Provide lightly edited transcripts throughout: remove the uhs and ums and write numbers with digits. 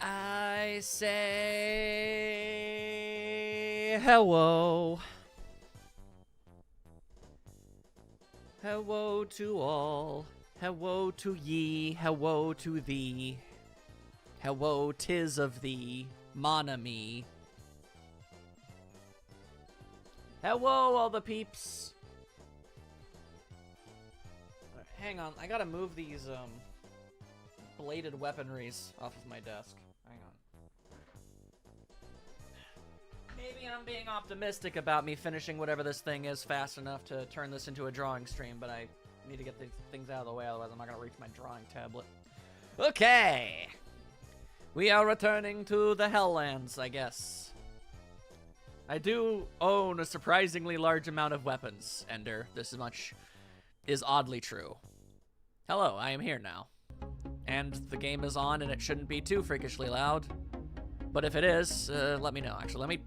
I say hello. Hello to all. Hello to ye. Hello to thee. Hello, 'tis of thee, mon ami. Hello, all the peeps. Right, hang on, I gotta move these bladed weaponries off of my desk. Hang on. Maybe I'm being optimistic about me finishing whatever this thing is fast enough to turn this into a drawing stream, but I need to get these things out of the way, otherwise I'm not gonna reach my drawing tablet. Okay. We are returning to the Helllands, I guess. I do own a surprisingly large amount of weapons, Ender. This much is oddly true. Hello, I am here now. And the game is on, and it shouldn't be too freakishly loud. But if it is, let me know. Actually, let me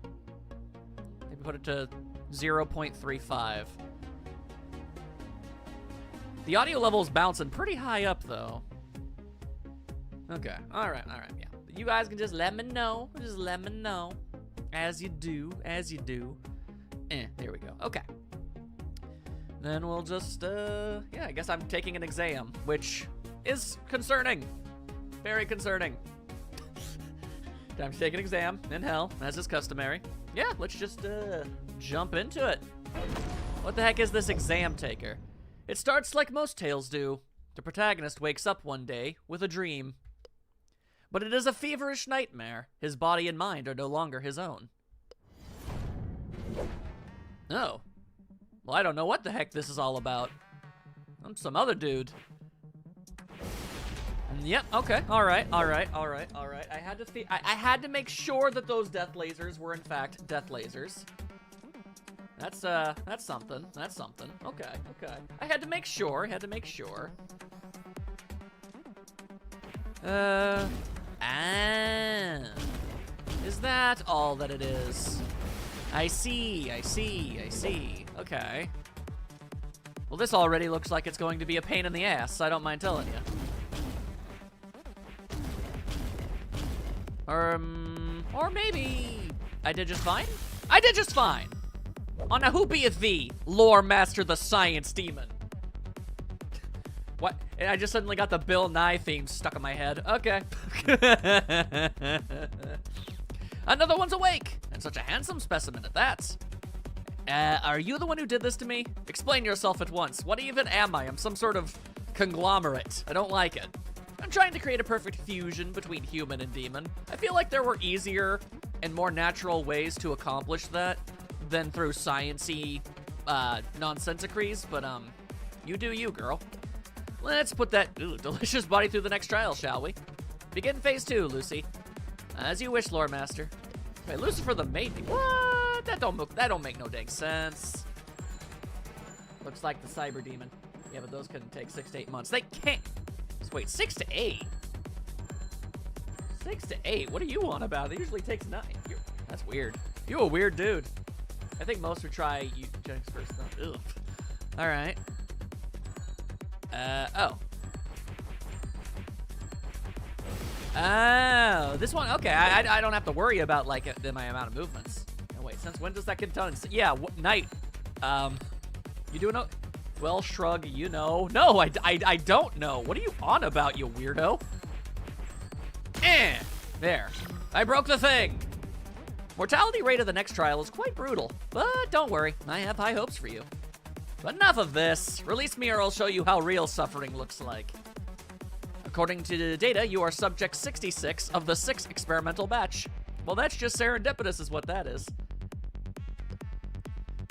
maybe put it to 0.35. The audio level is bouncing pretty high up, though. Okay, alright, yeah. You guys can just let me know. Just let me know. As you do. There we go. Okay. Then we'll just, yeah, I guess I'm taking an exam, which is concerning. Very concerning. Time to take an exam in hell, as is customary. Yeah, let's just, jump into it. What the heck is this exam taker? It starts like most tales do. The protagonist wakes up one day with a dream. But it is a feverish nightmare. His body and mind are no longer his own. Oh. Well, I don't know what the heck this is all about. I'm some other dude. Yep, okay, alright. I had to make sure that those death lasers were in fact death lasers. That's something. Okay. I had to make sure. Is that all that it is? I see. Okay. Well, this already looks like it's going to be a pain in the ass, so I don't mind telling you. Or maybe I did just fine? I did just fine! Oh, now who beeth thee, lore master the science demon? What? And I just suddenly got the Bill Nye theme stuck in my head. Okay. Another one's awake, and such a handsome specimen at that. Are you the one who did this to me? Explain yourself at once. What even am I? I'm some sort of conglomerate. I don't like it. I'm trying to create a perfect fusion between human and demon. I feel like there were easier and more natural ways to accomplish that than through science-y nonsensicries, but you do you, girl. Let's put that delicious body through the next trial, shall we? Begin phase 2, Lucy. As you wish, Lord Master. Wait, Lucifer the maid? What? That don't make no dang sense. Looks like the cyber demon. Yeah, but those couldn't take 6 to 8 months. They can't. Wait, 6 to 8? 6 to 8? What are you on about? It usually takes 9. That's weird. You a weird dude. I think most would try eugenics first. Ugh. All right. Oh. Oh, this one, okay. I don't have to worry about, like, my amount of movements. Oh, wait, since when does that get done? Yeah, night. You doing okay? Well, shrug, you know. No, I don't know. What are you on about, you weirdo? There. I broke the thing. Mortality rate of the next trial is quite brutal, but don't worry. I have high hopes for you. But enough of this. Release me or I'll show you how real suffering looks like. According to the data, you are subject 66 of the 6 experimental batch. Well, that's just serendipitous is what that is.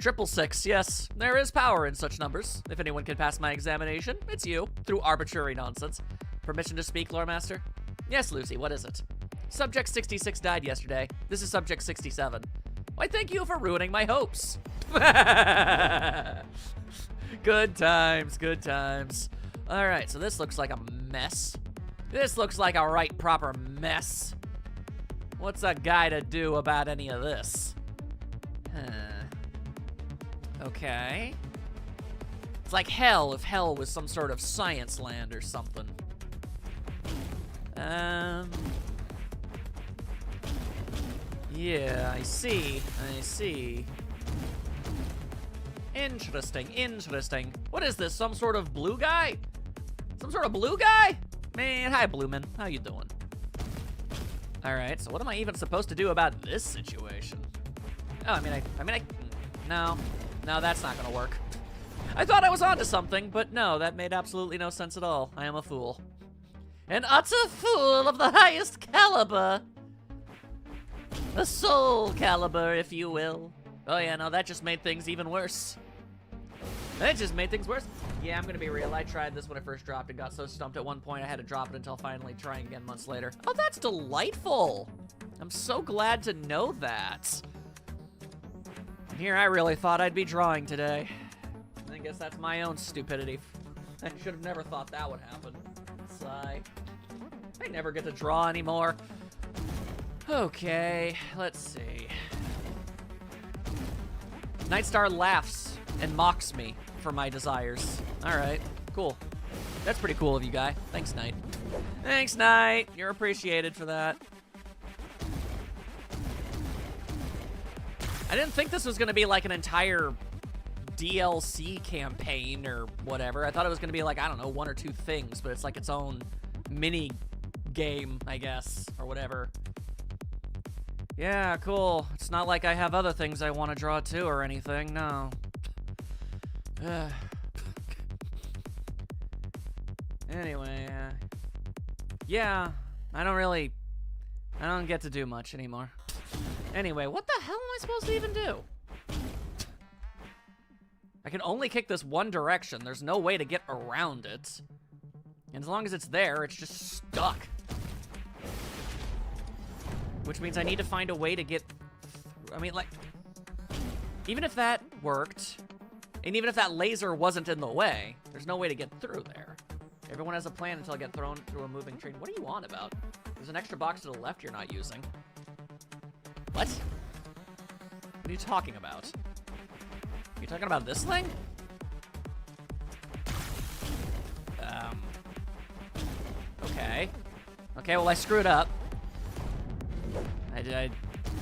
666, yes. There is power in such numbers. If anyone can pass my examination, it's you, through arbitrary nonsense. Permission to speak, Lore Master? Yes, Lucy, what is it? Subject 66 died yesterday. This is Subject 67. Why, thank you for ruining my hopes. Good times, good times. All right, so this looks like a mess. This looks like a right proper mess. What's a guy to do about any of this? Okay. It's like hell if hell was some sort of science land or something. Yeah, I see. I see. Interesting, interesting. What is this, some sort of blue guy? Some sort of blue guy? Man, hi, Blueman. How you doing? All right, so what am I even supposed to do about this situation? Oh, no, that's not gonna work. I thought I was onto something, but no, that made absolutely no sense at all. I am a fool. An utter fool of the highest caliber. A soul caliber, if you will. Oh yeah, no, that just made things even worse. That just made things worse. Yeah, I'm gonna be real. I tried this when I first dropped it, got so stumped at one point I had to drop it until finally trying again months later. Oh, that's delightful. I'm so glad to know that. Here, I really thought I'd be drawing today. I guess that's my own stupidity. I should have never thought that would happen. Sigh. I never get to draw anymore. Okay, let's see. Nightstar laughs and mocks me for my desires. All right, cool. That's pretty cool of you, guy. Thanks, Knight. Thanks, Knight. You're appreciated for that. I didn't think this was gonna be like an entire DLC campaign or whatever. I thought it was gonna be like, I don't know, one or two things, but it's like its own mini game, I guess, or whatever. Yeah, cool. It's not like I have other things I want to draw too or anything, no. Anyway, yeah, I don't get to do much anymore. Anyway, what the hell am I supposed to even do? I can only kick this one direction. There's no way to get around it. And as long as it's there, it's just stuck. Which means I need to find a way to get... I mean, like... Even if that worked, and even if that laser wasn't in the way, there's no way to get through there. Everyone has a plan until I get thrown through a moving train. What are you on about? There's an extra box to the left you're not using. What? What are you talking about? Are you talking about this thing? Okay. Okay, well, I screwed up.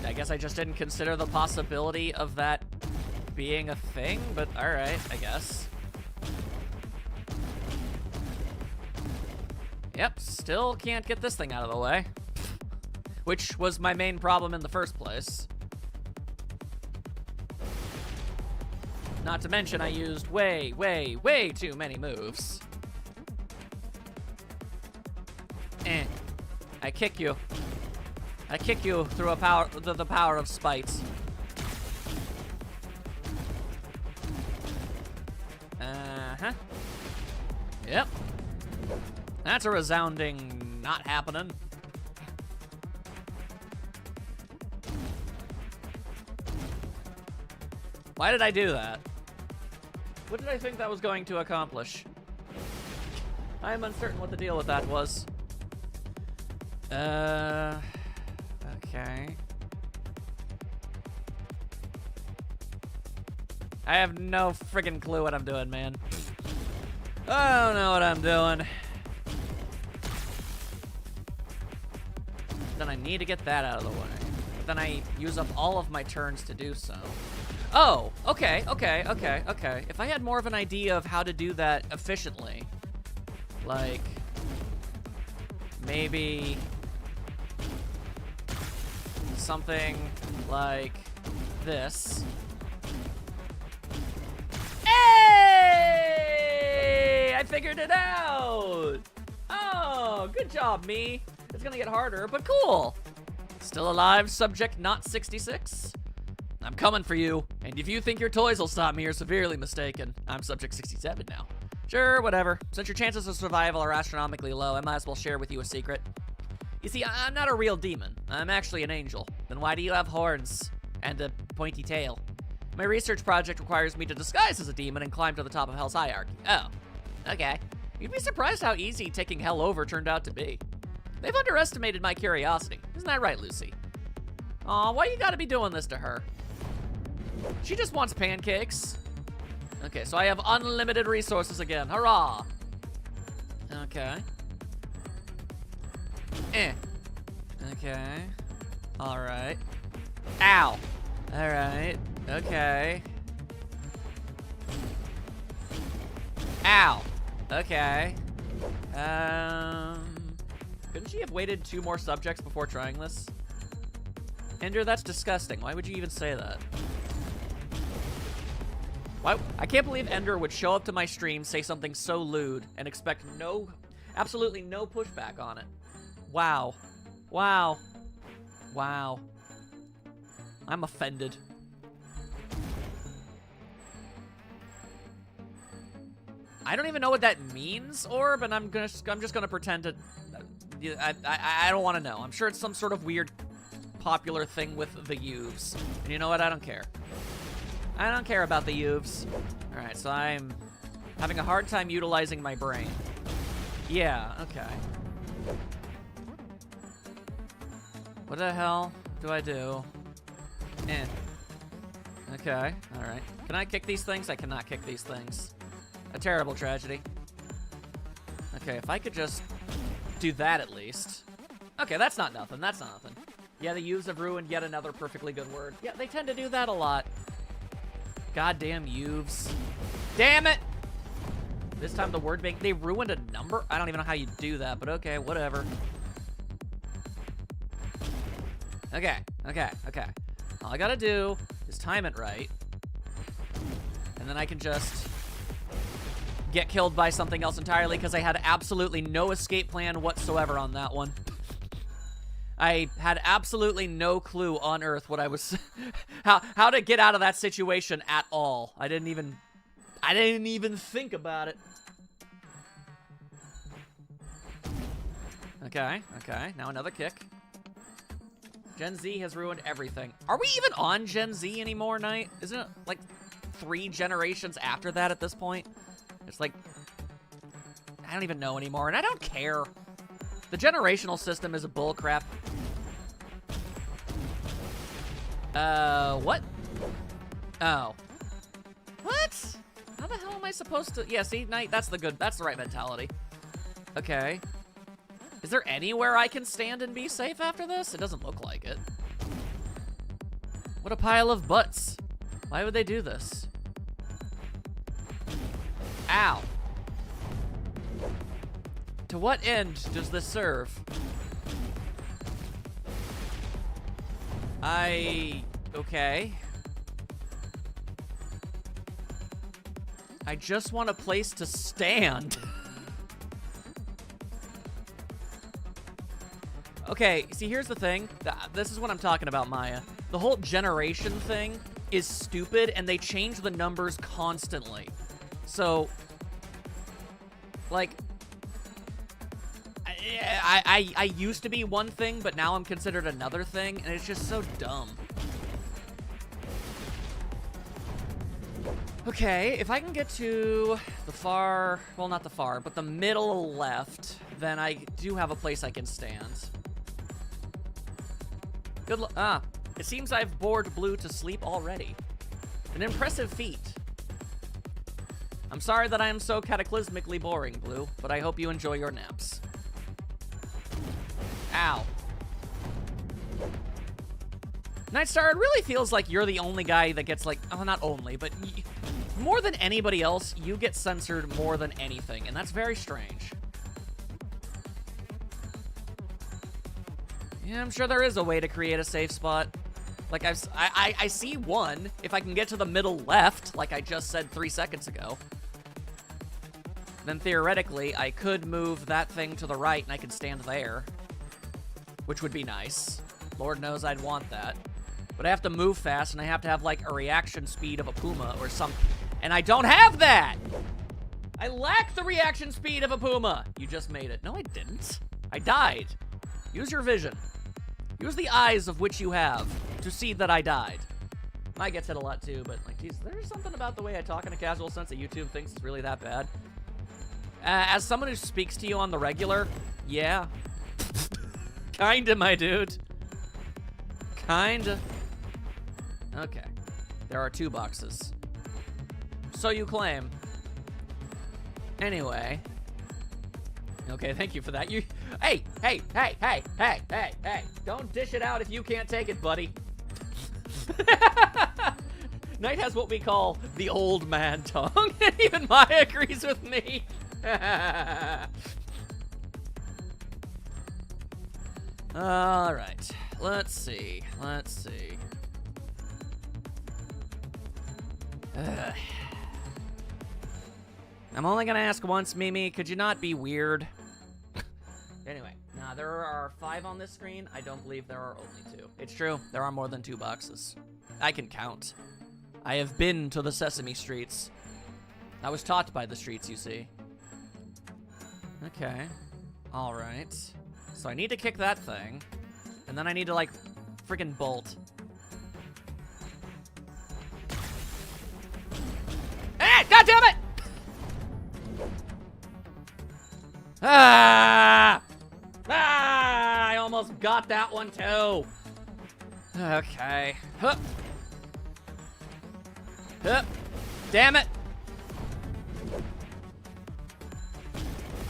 I guess I just didn't consider the possibility of that being a thing, but alright, I guess. Yep, still can't get this thing out of the way. Which was my main problem in the first place. Not to mention I used way too many moves. I kick you. I kick you through the power of spite. Uh-huh. Yep. That's a resounding not happening. Why did I do that? What did I think that was going to accomplish? I am uncertain what the deal with that was. Okay. I have no friggin' clue what I'm doing, man. I don't know what I'm doing. Then I need to get that out of the way. But then I use up all of my turns to do so. Oh, okay. If I had more of an idea of how to do that efficiently, like, maybe something like this. Hey! I figured it out! Oh, good job, me. It's gonna get harder, but cool. Still alive, subject not 66? I'm coming for you, and if you think your toys will stop me, you're severely mistaken. I'm subject 67 now. Sure, whatever. Since your chances of survival are astronomically low, I might as well share with you a secret. You see, I'm not a real demon. I'm actually an angel. Then why do you have horns and a pointy tail? My research project requires me to disguise as a demon and climb to the top of Hell's hierarchy. Oh, okay. You'd be surprised how easy taking Hell over turned out to be. They've underestimated my curiosity. Isn't that right, Lucy? Aw, why you gotta be doing this to her? She just wants pancakes. Okay, so I have unlimited resources again. Hurrah! Okay. Okay. Alright. Ow. All right. Okay. Ow. Okay. Couldn't she have waited 2 more subjects before trying this? Ender, that's disgusting. Why would you even say that? Why? I can't believe Ender would show up to my stream, say something so lewd, and expect absolutely no pushback on it. Wow. Wow. Wow. I'm offended. I don't even know what that means, Orb, and I'm just gonna pretend to. I don't want to know. I'm sure it's some sort of weird, popular thing with the youths. And you know what? I don't care. I don't care about the youths. All right, so I'm having a hard time utilizing my brain. Yeah. Okay. What the hell do I do? Okay. All right. Can I kick these things? I cannot kick these things. A terrible tragedy. Okay, if I could just do that at least. Okay, that's not nothing. That's not nothing. Yeah, the youths have ruined yet another perfectly good word. Yeah, they tend to do that a lot. Goddamn youths. Damn it! This time the word bank, they ruined a number? I don't even know how you do that, but okay, whatever. Okay. All I gotta do is time it right. And then I can just get killed by something else entirely because I had absolutely no escape plan whatsoever on that one. I had absolutely no clue on Earth what I was how to get out of that situation at all. I didn't even think about it. Okay. Now another kick. Gen Z has ruined everything. Are we even on Gen Z anymore, Knight? Isn't it like 3 generations after that at this point? It's like, I don't even know anymore, and I don't care. The generational system is a bullcrap. What? Oh. What? How the hell am I supposed to? Yeah, see, Knight, that's the right mentality. Okay. Is there anywhere I can stand and be safe after this? It doesn't look like it. What a pile of butts. Why would they do this? Ow. To what end does this serve? Okay. I just want a place to stand. Okay, see, here's the thing. This is what I'm talking about, Maya. The whole generation thing is stupid, and they change the numbers constantly. So, like, I used to be one thing, but now I'm considered another thing, and it's just so dumb. Okay, if I can get to the far, well, not the far, but the middle left, then I do have a place I can stand. Good luck. It seems I've bored Blue to sleep already. An impressive feat. I'm sorry that I am so cataclysmically boring, Blue, but I hope you enjoy your naps. Ow. Nightstar, it really feels like you're the only guy that gets, like, oh, not only, but more than anybody else, you get censored more than anything, and that's very strange. Yeah, I'm sure there is a way to create a safe spot. Like, I see one, if I can get to the middle left, like I just said 3 seconds ago. Then theoretically, I could move that thing to the right and I could stand there. Which would be nice. Lord knows I'd want that. But I have to move fast and I have to have, like, a reaction speed of a puma or something. And I don't have that! I lack the reaction speed of a puma! You just made it. No, I didn't. I died. Use your vision. Use the eyes of which you have to see that I died. I get hit a lot too, but, like, geez, there's something about the way I talk in a casual sense that YouTube thinks it's really that bad. As someone who speaks to you on the regular, yeah. Kinda, my dude. Kinda. Okay. There are 2 boxes. So you claim. Anyway. Okay, thank you for that. Hey! Don't dish it out if you can't take it, buddy. Knight has what we call the old man tongue. Even Maya agrees with me. All right, let's see. Ugh. I'm only gonna ask once, Mimi. Could you not be weird? Anyway, now there are 5 on this screen. I don't believe there are only 2. It's true, there are more than 2 boxes. I can count. I have been to the Sesame Streets. I was taught by the streets, you see. Okay. All right. So I need to kick that thing. And then I need to, like, freaking bolt. Ah! God damn it! Ah! Ah! I almost got that one, too. Okay. Huh. Huh. Damn it.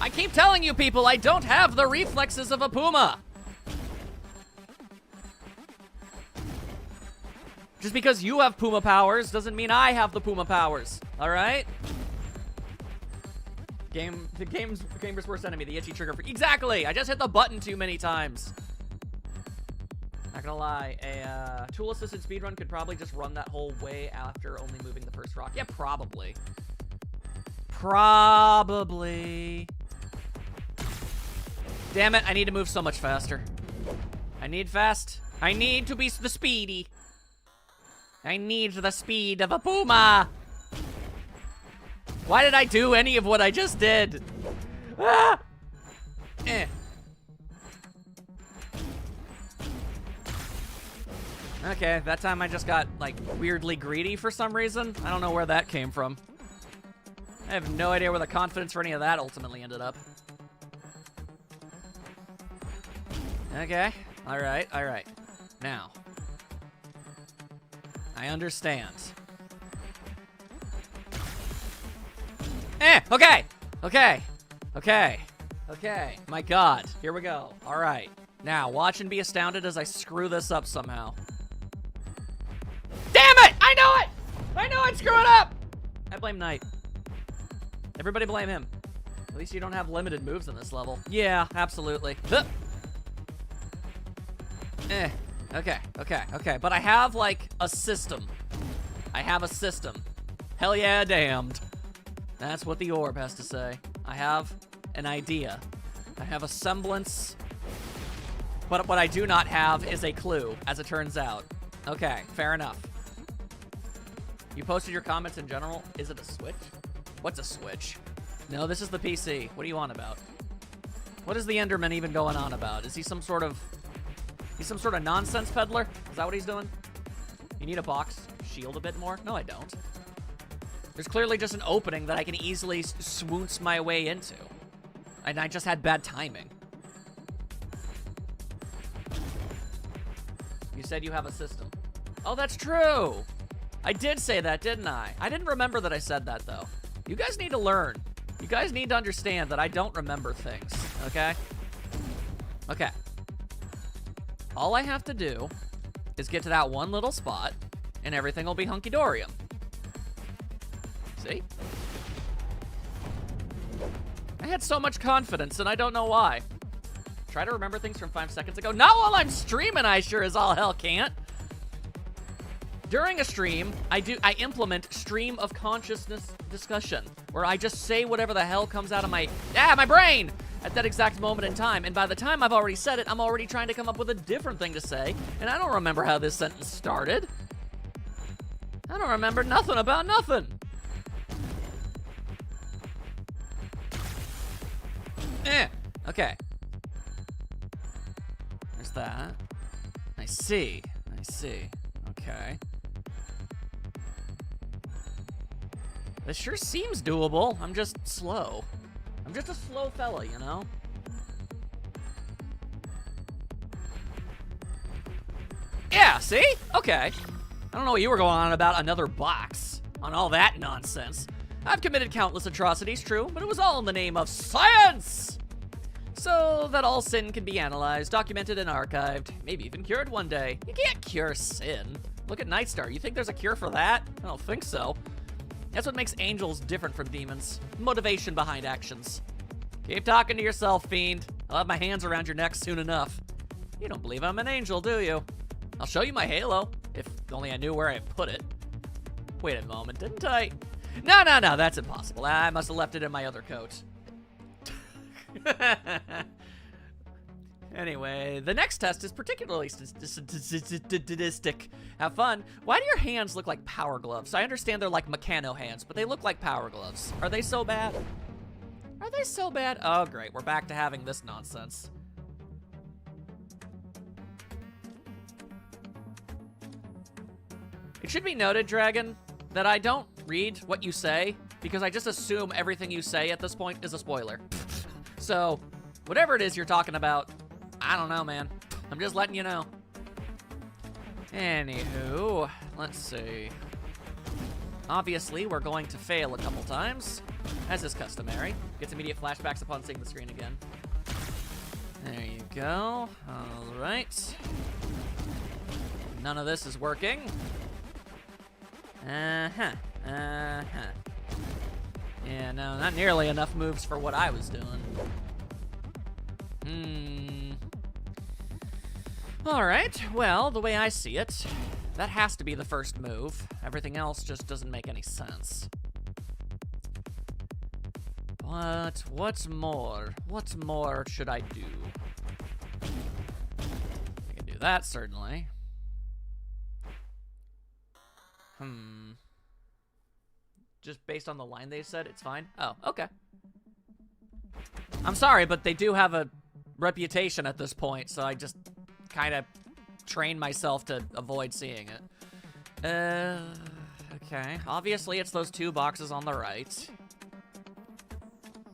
I keep telling you people, I don't have the reflexes of a puma. Just because you have puma powers doesn't mean I have the puma powers. All right? The game's worst enemy, the itchy trigger. Exactly. I just hit the button too many times. Not gonna lie, a tool-assisted speedrun could probably just run that whole way after only moving the first rock. Yeah, probably. Probably. Damn it, I need to move so much faster. I need to be the speedy. I need the speed of a puma. Why did I do any of what I just did? Ah! Eh. Okay, that time I just got, like, weirdly greedy for some reason. I don't know where that came from. I have no idea where the confidence for any of that ultimately ended up. Okay, alright. Now, I understand. Okay. My God, here we go. Alright, now watch and be astounded as I screw this up somehow. Damn it! I know I'd screw it up! I blame Knight. Everybody blame him. At least you don't have limited moves in this level. Yeah, absolutely. Huh. Okay. But I have, like, a system. Hell yeah, damned. That's what the orb has to say. I have an idea. I have a semblance. But what I do not have is a clue, as it turns out. Okay, fair enough. You posted your comments in general. Is it a Switch? What's a Switch? No, this is the PC. What are you on about? What is the Enderman even going on about? Is he some sort of... He's some sort of nonsense peddler? Is that what he's doing? You need a box shield a bit more? No, I don't. There's clearly just an opening that I can easily swoonce my way into. And I just had bad timing. You said you have a system. Oh, that's true. I did say that, didn't I? I didn't remember that I said that, though. You guys need to learn. You guys need to understand that I don't remember things, okay? Okay. All I have to do is get to that one little spot, and everything will be hunky-dory-um. See? I had so much confidence, and I don't know why. Try to remember things from 5 seconds ago. Not while I'm streaming, I sure as all hell can't. During a stream, I implement stream of consciousness discussion, where I just say whatever the hell comes out of my brain at that exact moment in time. And by the time I've already said it, I'm already trying to come up with a different thing to say, and I don't remember how this sentence started. I don't remember nothing about nothing. Okay. There's that. I see. Okay. This sure seems doable. I'm just slow. I'm just a slow fella, you know? Yeah, see? Okay. I don't know what you were going on about another box. On all that nonsense. I've committed countless atrocities, true, but it was all in the name of science! So that all sin can be analyzed, documented, and archived. Maybe even cured one day. You can't cure sin. Look at Nightstar. You think there's a cure for that? I don't think so. That's what makes angels different from demons. Motivation behind actions. Keep talking to yourself, fiend. I'll have my hands around your neck soon enough. You don't believe I'm an angel, do you? I'll show you my halo, if only I knew where I put it. Wait a moment, didn't I? No, that's impossible. I must have left it in my other coat. Anyway, the next test is particularly sadistic. Have fun. Why do your hands look like power gloves? I understand they're like mechano hands, but they look like power gloves. Are they so bad? Are they so bad? Oh, great. We're back to having this nonsense. It should be noted, Dragon, that I don't read what you say because I just assume everything you say at this point is a spoiler. So, whatever it is you're talking about, I don't know, man. I'm just letting you know. Anywho, let's see. Obviously, we're going to fail a couple times, as is customary. Gets immediate flashbacks upon seeing the screen again. There you go. All right. None of this is working. Yeah, no, not nearly enough moves for what I was doing. Alright, well, the way I see it, that has to be the first move. Everything else just doesn't make any sense. But what more? What more should I do? I can do that, certainly. Just based on the line they said, it's fine? Oh, okay. I'm sorry, but they do have a reputation at this point, so I just kind of train myself to avoid seeing it. Okay. Obviously, it's those two boxes on the right.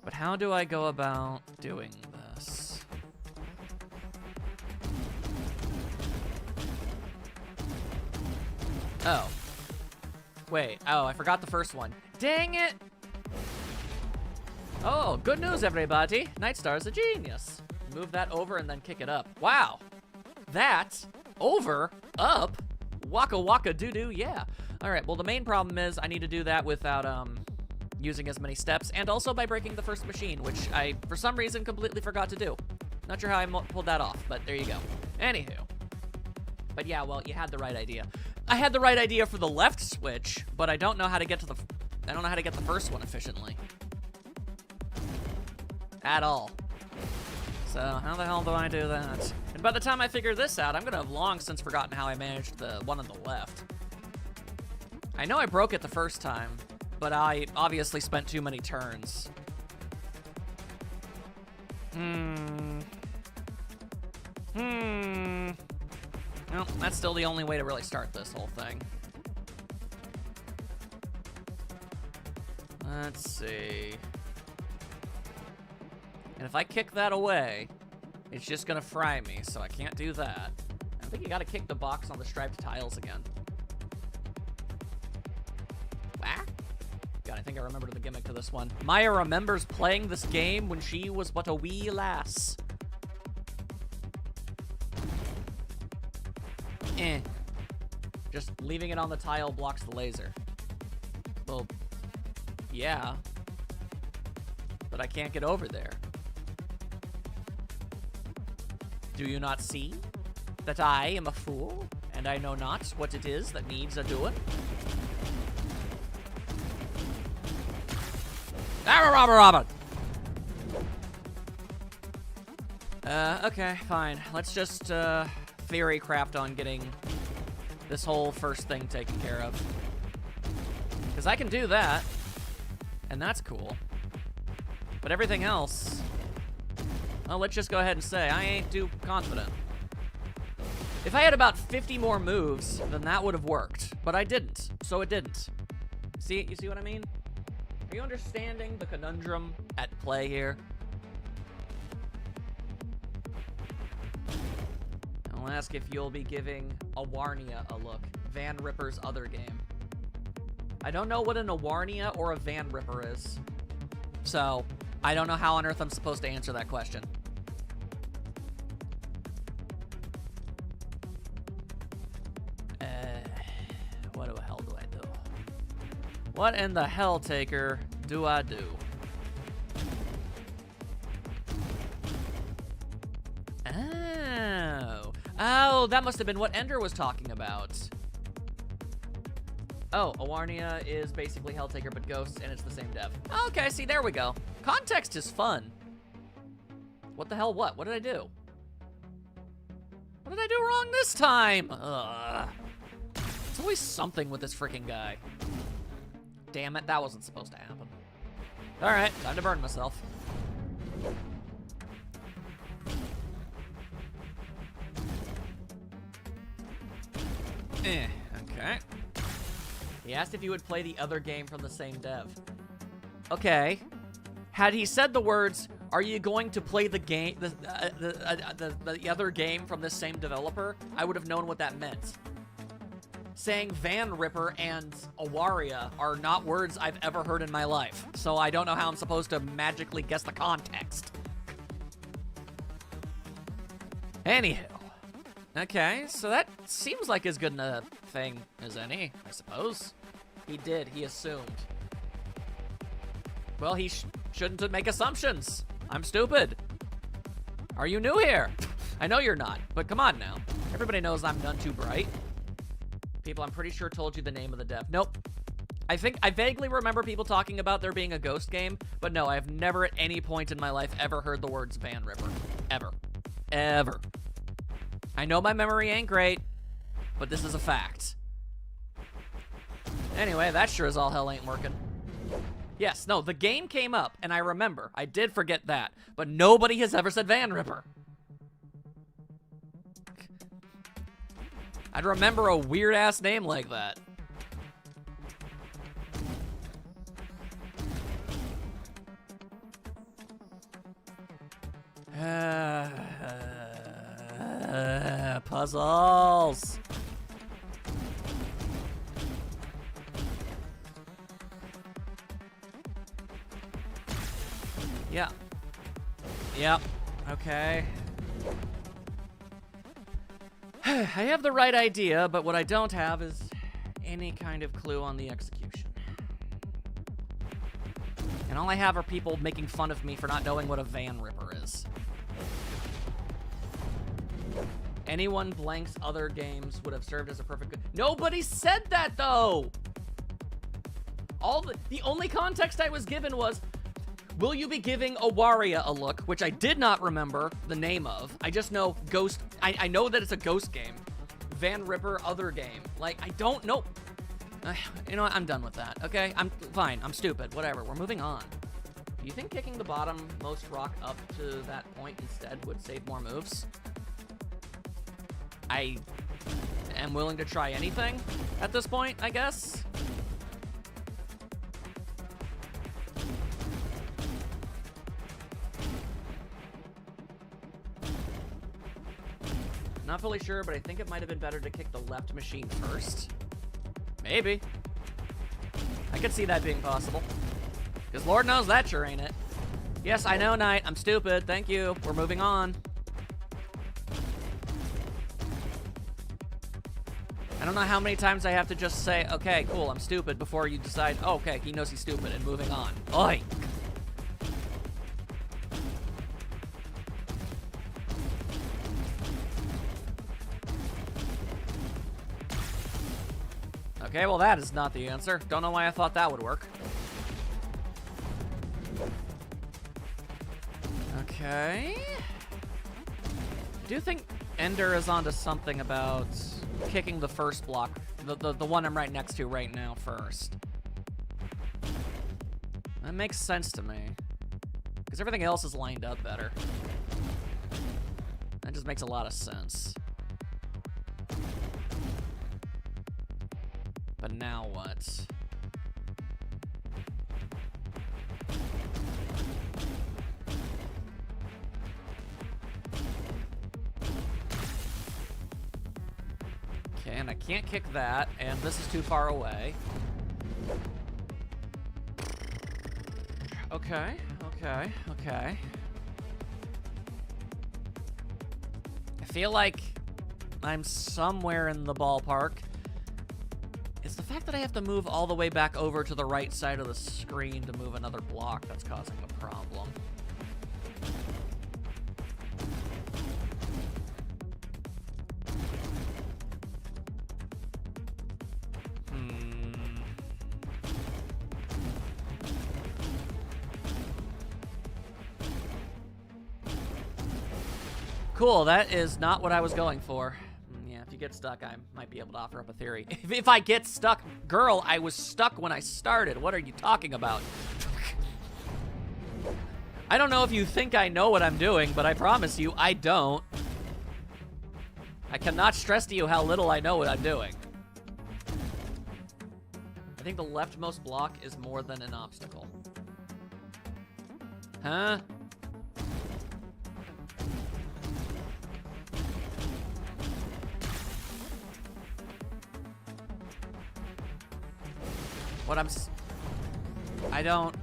But how do I go about doing this? Oh. Wait. Oh, I forgot the first one. Dang it! Oh, good news, everybody. Nightstar's a genius. Move that over and then kick it up. Wow. That, over, up, waka waka doo-doo, yeah. All right, well, the main problem is I need to do that without using as many steps, and also by breaking the first machine, which I, for some reason, completely forgot to do. Not sure how I pulled that off, but there you go. Anywho. But yeah, well, you had the right idea. I had the right idea for the left switch, but I don't know how to get to the... I don't know how to get the first one efficiently. At all. So, how the hell do I do that? And by the time I figure this out, I'm gonna have long since forgotten how I managed the one on the left. I know I broke it the first time, but I obviously spent too many turns. Well, that's still the only way to really start this whole thing. Let's see. And if I kick that away, it's just gonna fry me, so I can't do that. I think you gotta kick the box on the striped tiles again. Ah? God, I think I remembered the gimmick to this one. Maya remembers playing this game when she was but a wee lass. Just leaving it on the tile blocks the laser. Well, yeah. But I can't get over there. Do you not see that I am a fool, and I know not what it is that needs a doing? Okay, fine. Let's just, theory craft on getting this whole first thing taken care of. Because I can do that, and that's cool. But everything else, well, let's just go ahead and say I ain't too confident. If I had about 50 more moves, then that would have worked. But I didn't, so it didn't. See, you see what I mean? Are you understanding the conundrum at play here? I'll ask if you'll be giving Awarnia a look. Van Ripper's other game. I don't know what an Awarnia or a Van Ripper is. So, I don't know how on earth I'm supposed to answer that question. What in the Helltaker do I do? Oh. Oh, that must have been what Ender was talking about. Oh, Awarnia is basically Helltaker but Ghosts, and it's the same dev. Okay, see, there we go. Context is fun. What the hell, what? What did I do? What did I do wrong this time? Ugh. It's always something with this freaking guy. Damn it, that wasn't supposed to happen. All right, time to burn myself. Okay. He asked if you would play the other game from the same dev. Okay. Had he said the words, "Are you going to play the game, the other game from the same developer?" I would have known what that meant. Saying Van Ripper and Awaria are not words I've ever heard in my life, so I don't know how I'm supposed to magically guess the context. Anywho. Okay, so that seems like as good a thing as any, I suppose. He did, he assumed. Well, he shouldn't make assumptions. I'm stupid. Are you new here? I know you're not, but come on now. Everybody knows I'm none too bright. People, I'm pretty sure told you the name of the dev. Nope. I think I vaguely remember people talking about there being a ghost game, but no, I have never at any point in my life ever heard the words Van Ripper. Ever. Ever. I know my memory ain't great, but this is a fact. Anyway, that sure as all hell ain't working. Yes, no, the game came up, and I remember. I did forget that, but nobody has ever said Van Ripper. I'd remember a weird-ass name like that. Puzzles. Yeah. Yep. Okay. I have the right idea, but what I don't have is any kind of clue on the execution. And all I have are people making fun of me for not knowing what a Van Ripper is. Anyone blanks other games would have served as a perfect... Nobody said that, though! The only context I was given was, will you be giving Awaria a look, which I did not remember the name of. I just know Ghost... I know that it's a Ghost game. Van Ripper, other game. Like, I don't know... You know what? I'm done with that, okay? I'm fine. I'm stupid. Whatever. We're moving on. Do you think kicking the bottom most rock up to that point instead would save more moves? I am willing to try anything at this point, I guess. Not fully sure, but I think it might have been better to kick the left machine first. Maybe. I could see that being possible. Because Lord knows that sure ain't it. Yes, I know, Knight. I'm stupid. Thank you. We're moving on. I don't know how many times I have to just say, okay, cool, I'm stupid, before you decide, oh, okay, he knows he's stupid, and moving on. Oi! Okay, well, that is not the answer. Don't know why I thought that would work. Okay. I do think Ender is onto something about kicking the first block, the one I'm right next to right now first. That makes sense to me. Because everything else is lined up better. That just makes a lot of sense. But now what? Okay, and I can't kick that, and this is too far away. Okay, okay, okay. I feel like I'm somewhere in the ballpark. It's the fact that I have to move all the way back over to the right side of the screen to move another block that's causing a problem. Cool, that is not what I was going for. Yeah, if you get stuck, I might be able to offer up a theory. If I get stuck, girl, I was stuck when I started. What are you talking about? I don't know if you think I know what I'm doing, but I promise you, I don't. I cannot stress to you how little I know what I'm doing. I think the leftmost block is more than an obstacle. Huh? I don't...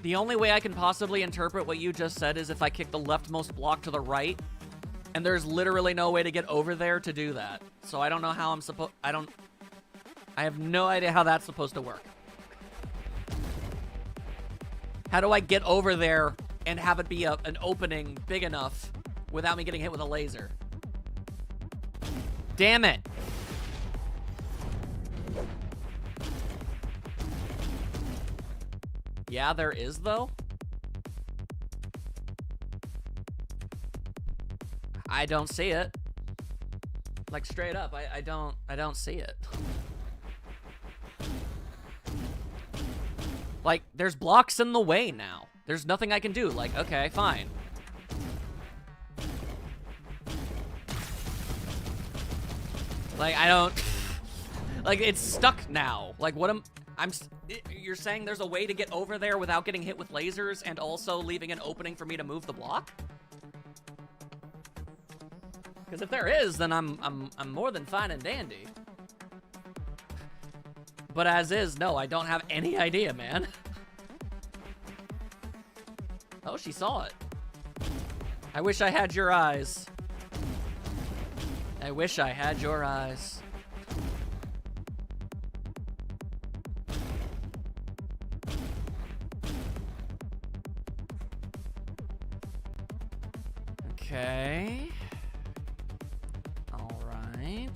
The only way I can possibly interpret what you just said is if I kick the leftmost block to the right, and there's literally no way to get over there to do that. So I don't know how I'm supposed... I have no idea how that's supposed to work. How do I get over there and have it be an opening big enough without me getting hit with a laser? Damn it! Yeah, there is, though. I don't see it. Like, straight up, I don't see it. Like, there's blocks in the way now. There's nothing I can do. Like, okay, fine. Like, I don't... Like, it's stuck now. Like, what am... You're saying there's a way to get over there without getting hit with lasers and also leaving an opening for me to move the block? Because if there is, then I'm more than fine and dandy. But as is, no, I don't have any idea, man. Oh, she saw it. I wish I had your eyes. I wish I had your eyes. Okay. All right.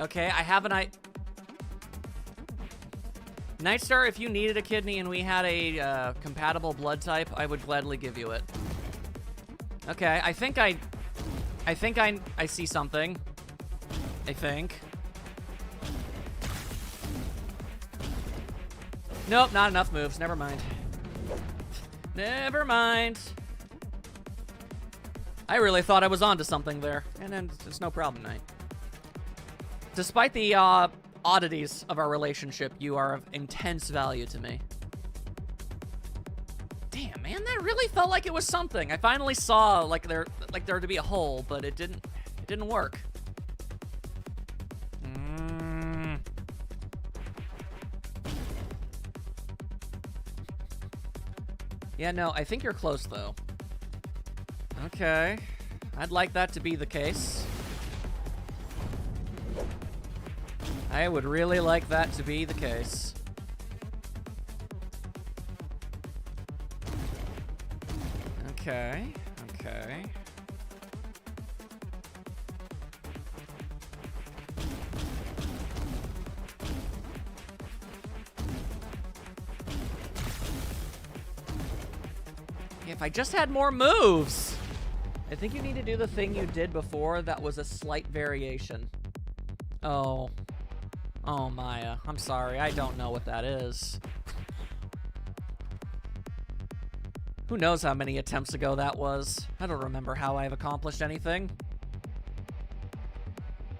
Okay, I have an Nightstar, if you needed a kidney and we had a compatible blood type, I would gladly give you it. Okay, I think I see something. I think. Nope, not enough moves. Never mind. Never mind. I really thought I was onto something there. And then it's no problem, Knight. Despite the oddities of our relationship, you are of intense value to me. Damn, man, that really felt like it was something. I finally saw like there to be a hole, but it didn't work. Yeah, no, I think you're close, though. Okay. I'd like that to be the case. I would really like that to be the case. Okay. Okay. If I just had more moves! I think you need to do the thing you did before that was a slight variation. Oh. Oh, Maya. I'm sorry. I don't know what that is. Who knows how many attempts ago that was? I don't remember how I've accomplished anything.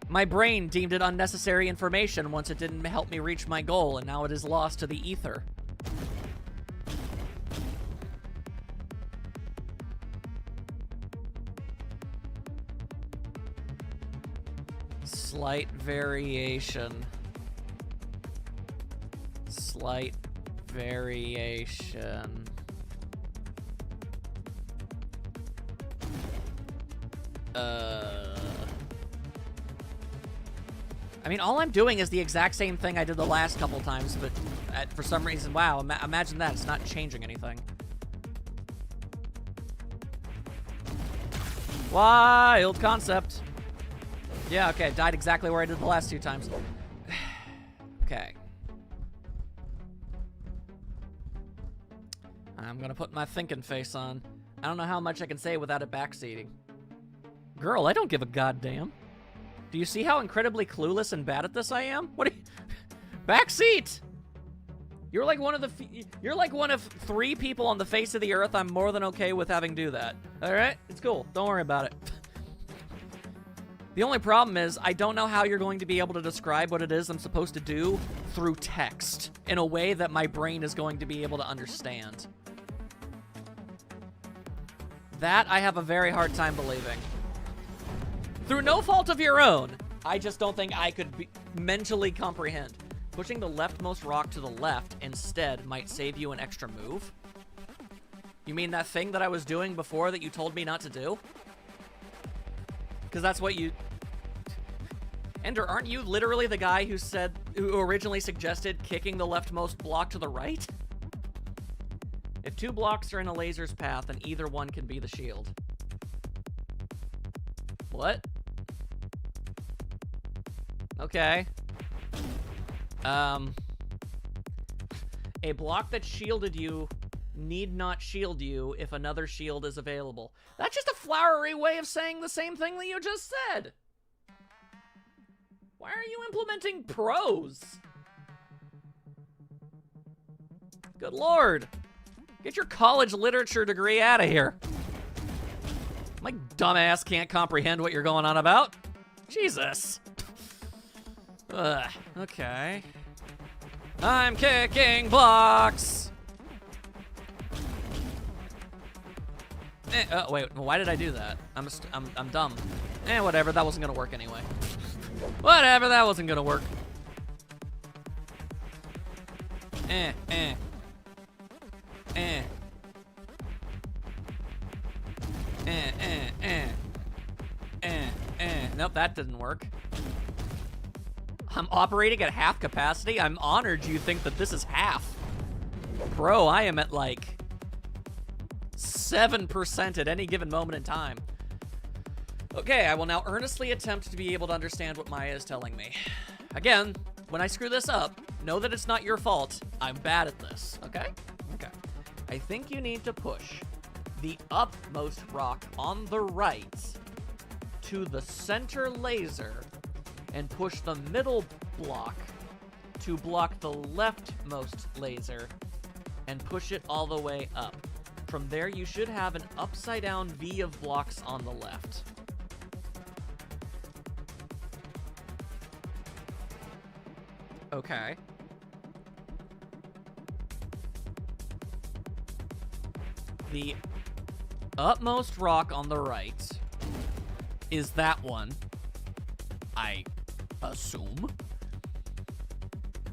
My brain deemed it unnecessary information once it didn't help me reach my goal, and now it is lost to the ether. Slight variation. Slight variation. I mean, all I'm doing is the exact same thing I did the last couple times, but for some reason, wow, imagine that. It's not changing anything. Wild concept. Yeah, okay, died exactly where I did the last 2 times. Okay. I'm gonna put my thinking face on. I don't know how much I can say without it backseating. Girl, I don't give a goddamn. Do you see how incredibly clueless and bad at this I am? What are you... Backseat! You're like one of 3 people on the face of the earth I'm more than okay with having do that. Alright? It's cool. Don't worry about it. The only problem is, I don't know how you're going to be able to describe what it is I'm supposed to do through text in a way that my brain is going to be able to understand. That I have a very hard time believing. Through no fault of your own, I just don't think I could mentally comprehend. Pushing the leftmost rock to the left instead might save you an extra move? You mean that thing that I was doing before that you told me not to do? Because that's what you... Ender, aren't you literally the guy who originally suggested kicking the leftmost block to the right? If 2 blocks are in a laser's path, then either one can be the shield. What? Okay. A block that shielded you need not shield you if another shield is available. That's just a flowery way of saying the same thing that you just said. Why are you implementing prose? Good lord. Get your college literature degree out of here. My dumbass can't comprehend what you're going on about. Jesus. Ugh, okay. I'm kicking blocks. Wait, why did I do that? I'm dumb. Whatever, that wasn't gonna work anyway. Whatever, that wasn't gonna work. Nope, that didn't work. I'm operating at half capacity? I'm honored you think that this is half. Bro, I am at like 7% at any given moment in time. Okay, I will now earnestly attempt to be able to understand what Maya is telling me. Again, when I screw this up, know that it's not your fault. I'm bad at this, okay? Okay. I think you need to push the upmost rock on the right to the center laser and push the middle block to block the leftmost laser and push it all the way up. From there, you should have an upside down V of blocks on the left. Okay. The upmost rock on the right is that one, I assume.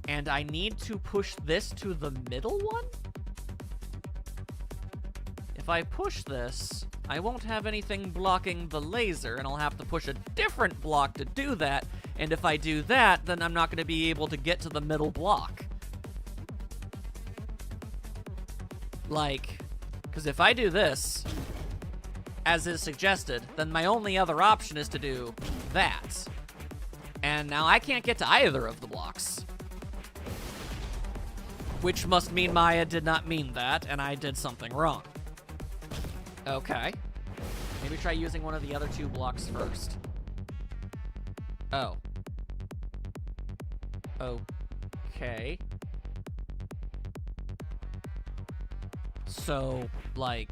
And I need to push this to the middle one? If I push this, I won't have anything blocking the laser, and I'll have to push a different block to do that. And if I do that, then I'm not going to be able to get to the middle block. Like, because if I do this, as is suggested, then my only other option is to do that. And now I can't get to either of the blocks. Which must mean Maya did not mean that, and I did something wrong. Okay. Maybe try using one of the other 2 blocks first. Oh. Okay. So, like...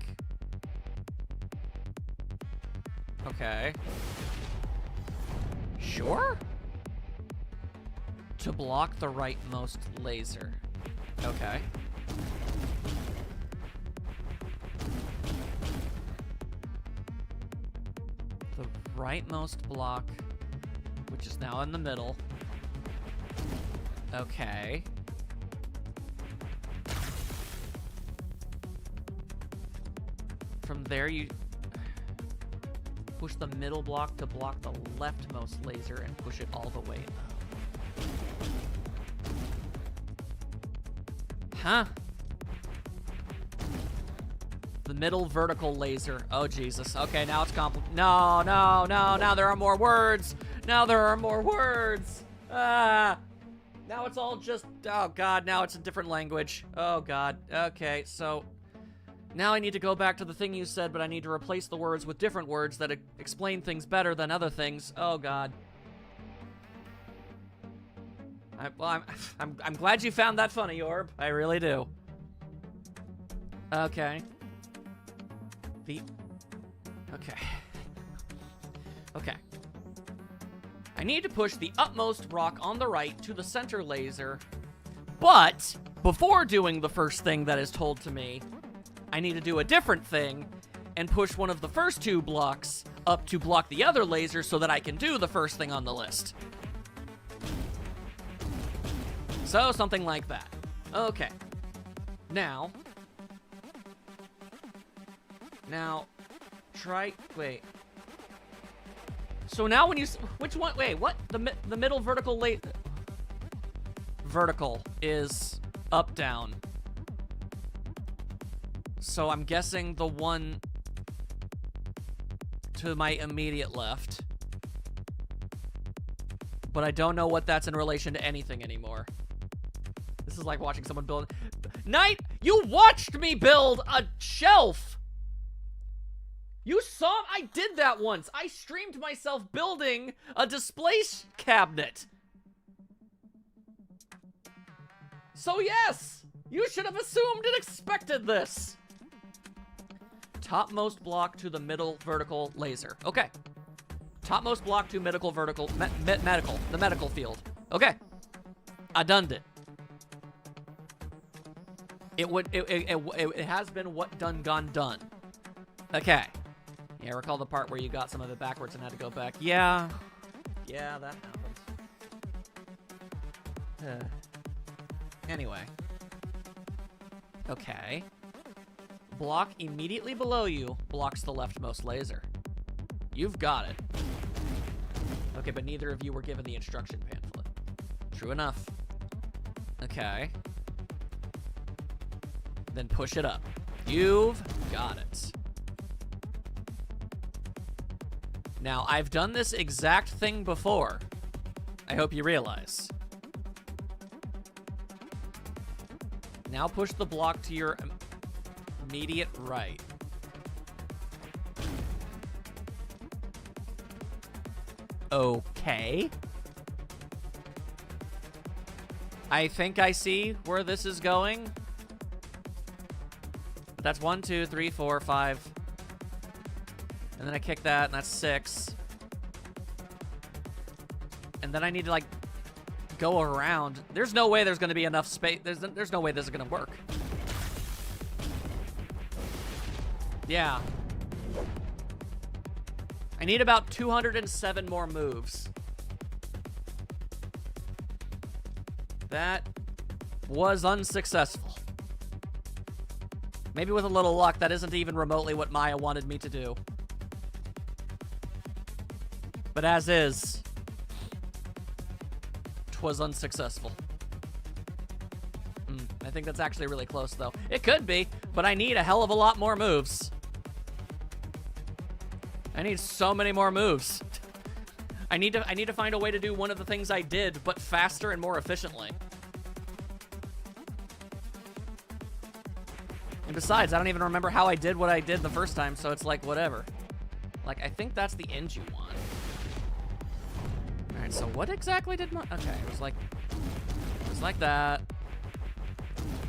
Okay. Sure? To block the rightmost laser. Okay. The rightmost block, which is now in the middle. Okay. From there, you... Push the middle block to block the leftmost laser and push it all the way up. Huh? The middle vertical laser. Oh, Jesus. Okay, now it's complicated. No, no, no. Now there are more words. Now there are more words. Ah. Now it's all just... Oh, God. Now it's a different language. Oh, God. Okay, so... Now I need to go back to the thing you said, but I need to replace the words with different words that explain things better than other things. Oh, God. I'm glad you found that funny, Orb. I really do. Okay. Okay. Okay. I need to push the utmost rock on the right to the center laser, but before doing the first thing that is told to me, I need to do a different thing and push one of the first two blocks up to block the other laser so that I can do the first thing on the list. So, something like that. Okay. Now, try, wait. So now when you, which one, wait, what? The middle vertical vertical is up, down. So I'm guessing the one to my immediate left. But I don't know what that's in relation to anything anymore. This is like watching someone build. Knight, you watched me build a shelf! You saw, I did that once. I streamed myself building a display cabinet. So yes, you should have assumed and expected this. Topmost block to the middle vertical laser. Okay. Topmost block to medical vertical, the medical field. Okay. I done it. It has been what done gone done. Okay. Yeah, recall the part where you got some of it backwards and had to go back. Yeah. Yeah, that happens. Anyway. Okay. Block immediately below you blocks the leftmost laser. You've got it. Okay, but neither of you were given the instruction pamphlet. True enough. Okay. Then push it up. You've got it. Now, I've done this exact thing before. I hope you realize. Now push the block to your immediate right. Okay. I think I see where this is going. But that's 1, 2, 3, 4, 5. And then I kick that, and that's 6. And then I need to, like, go around. There's no way there's going to be enough space. There's no way this is going to work. Yeah. I need about 207 more moves. That was unsuccessful. Maybe with a little luck, that isn't even remotely what Maya wanted me to do. But as is, 'twas unsuccessful. I think that's actually really close, though. It could be, but I need a hell of a lot more moves. I need so many more moves. I need to find a way to do one of the things I did, but faster and more efficiently. And besides, I don't even remember how I did what I did the first time, so it's like, whatever. Like, I think that's the end you want. Alright, so what exactly did my... Okay, it was like that.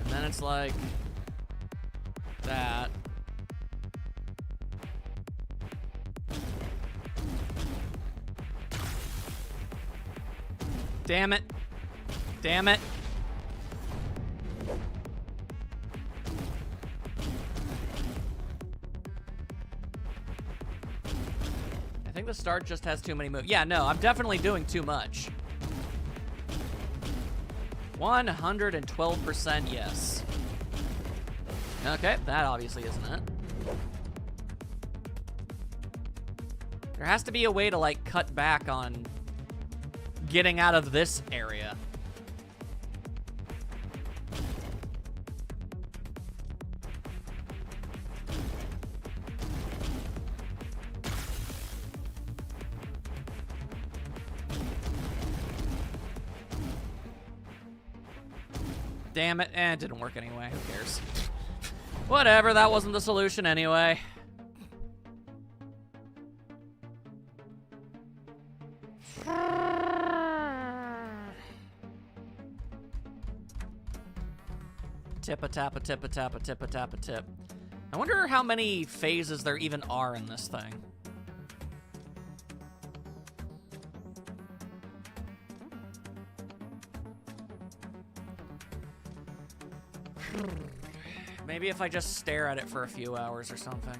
And then it's like that. Damn it. Damn it. I think the start just has too many moves. Yeah, no, I'm definitely doing too much. 112% yes. Okay, that obviously isn't it. There has to be a way to, like, cut back on getting out of this area. Damn it. It didn't work anyway. Who cares? Whatever, that wasn't the solution anyway. Tip-a-tap-a, tip-a-tap-a, tip-a-tap-a, tip. I wonder how many phases there even are in this thing. Maybe if I just stare at it for a few hours or something.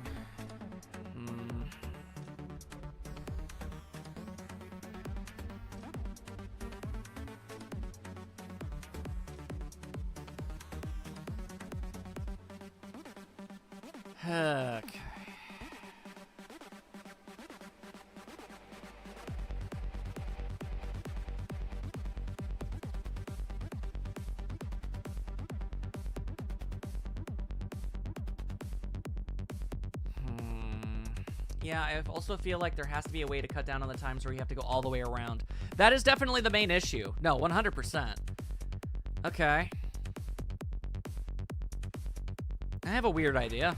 Okay. Yeah, I also feel like there has to be a way to cut down on the times where you have to go all the way around. That is definitely the main issue. No, 100%. Okay. I have a weird idea.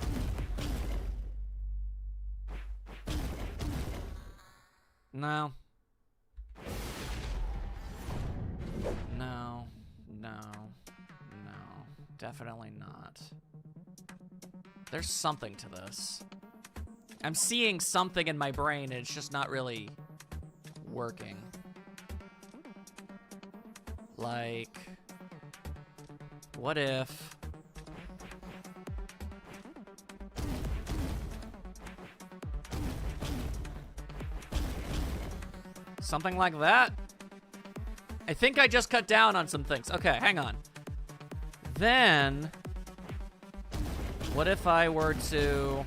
No. No. No. No. Definitely not. There's something to this. I'm seeing something in my brain and it's just not really working. Like, what if... something like that? I think I just cut down on some things. Okay, hang on. Then, what if I were to...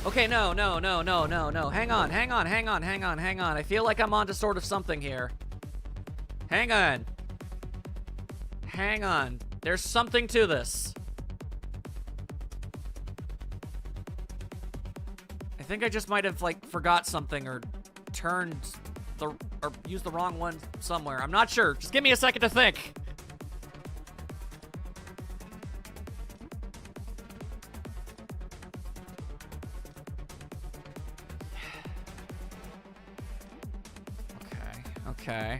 okay, no. Hang on. I feel like I'm onto sort of something here. Hang on. There's something to this. I think I just might have, like, forgot something or turned the... or used the wrong one somewhere. I'm not sure. Just give me a second to think. Okay.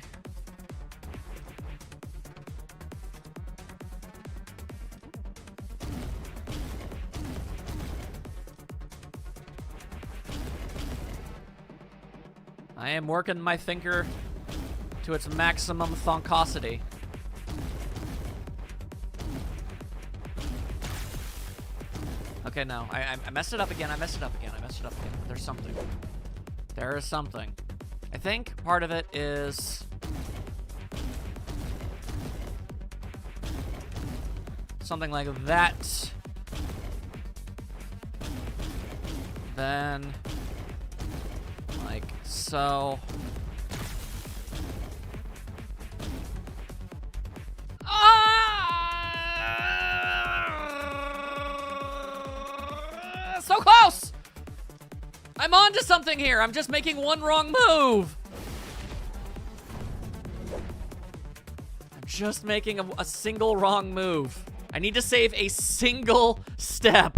I am working my thinker to its maximum thonkosity. Okay, no. I messed it up again. There's something. There is something. I think part of it is... something like that. Then... like so... so close! I'm onto something here. I'm just making one wrong move. I'm just making a single wrong move. I need to save a single step.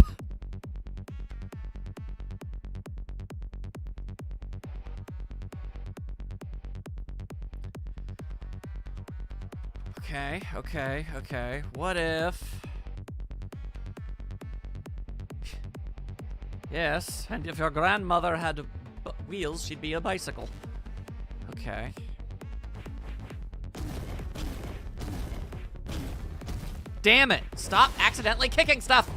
Okay. What if... yes, and if your grandmother had wheels, she'd be a bicycle. Okay. Damn it! Stop accidentally kicking stuff!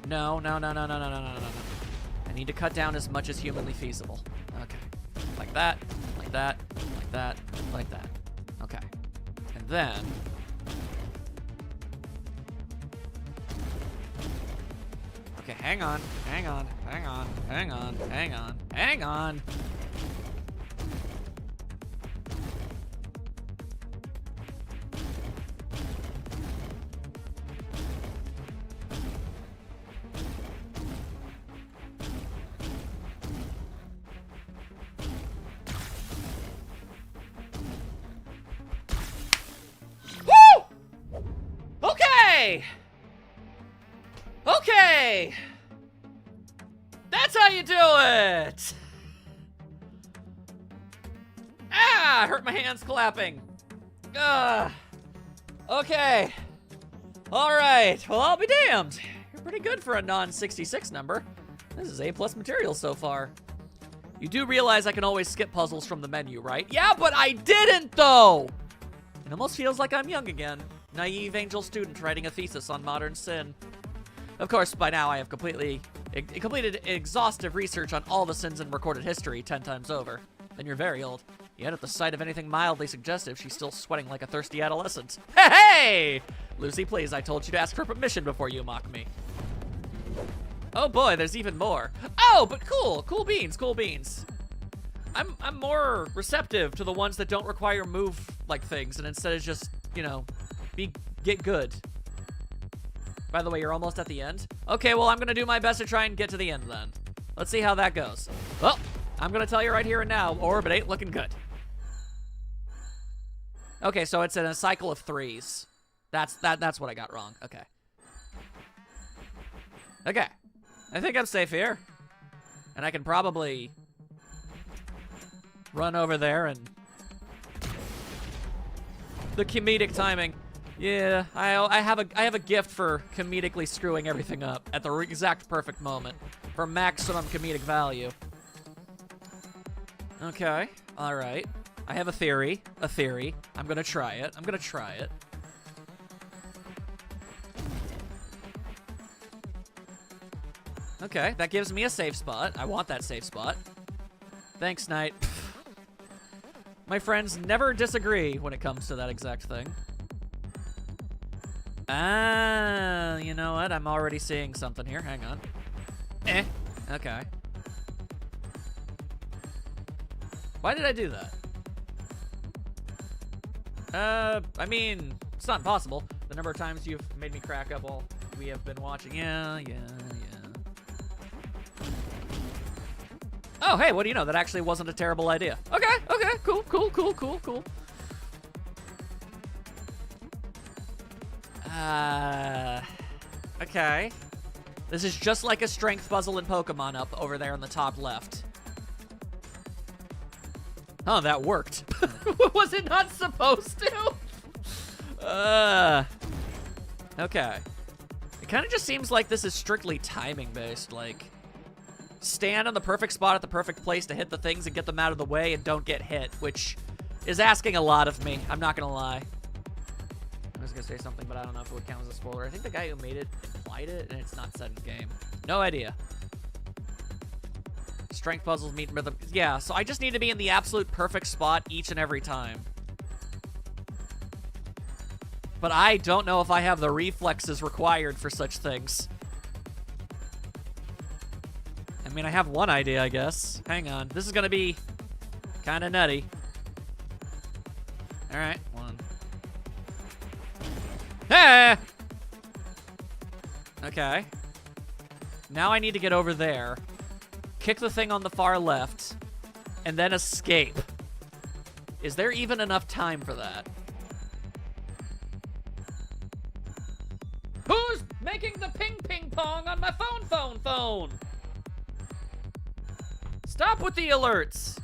No. I need to cut down as much as humanly feasible. Okay. Like that. Okay. And then... Okay, hang on. Hang on. Hang on. Hang on. Hang on. Hang on. Okay! That's how you do it! Ah! I hurt my hands clapping. Ugh. Okay. Alright. Well, I'll be damned. You're pretty good for a non-66 number. This is A+ material so far. You do realize I can always skip puzzles from the menu, right? Yeah, but I didn't, though! It almost feels like I'm young again. Naive angel student writing a thesis on modern sin. Of course, by now I have completed exhaustive research on all the sins in recorded history 10 times over. Then you're very old. Yet at the sight of anything mildly suggestive, she's still sweating like a thirsty adolescent. Hey, hey! Lucy, please, I told you to ask for permission before you mock me. Oh boy, there's even more. Oh, but cool. Cool beans, cool beans. I'm more receptive to the ones that don't require move-like things and instead of just, you know, get good. By the way, you're almost at the end. Okay, well, I'm gonna do my best to try and get to the end then. Let's see how that goes. Well, I'm gonna tell you right here and now, Orb, it ain't looking good. Okay, so it's in a cycle of 3s. That's what I got wrong. Okay. Okay. I think I'm safe here. And I can probably run over there and... The comedic timing. Yeah, I have a gift for comedically screwing everything up at the exact perfect moment for maximum comedic value. Okay, all right. I have a theory. I'm gonna try it. Okay, that gives me a safe spot. I want that safe spot. Thanks, Knight. My friends never disagree when it comes to that exact thing. Ah, you know what? I'm already seeing something here. Hang on. Okay. Why did I do that? I mean, it's not impossible. The number of times you've made me crack up while we have been watching. Yeah. Oh, hey, what do you know? That actually wasn't a terrible idea. Okay, cool. Okay. This is just like a strength puzzle in Pokemon up over there in the top left. Oh, that worked. Was it not supposed to? Okay. It kind of just seems like this is strictly timing based, like stand on the perfect spot at the perfect place to hit the things and get them out of the way and don't get hit, which is asking a lot of me. I'm not gonna lie. I was gonna say something, but I don't know if it would count as a spoiler. I think the guy who made it implied it, and it's not said in game. No idea. Strength puzzles meet rhythm. Yeah, so I just need to be in the absolute perfect spot each and every time. But I don't know if I have the reflexes required for such things. I mean, I have one idea, I guess. Hang on. This is gonna be kind of nutty. All right, one. Hey! Okay. Now I need to get over there, kick the thing on the far left, and then escape. Is there even enough time for that? Who's making the ping pong on my phone? Stop with the alerts.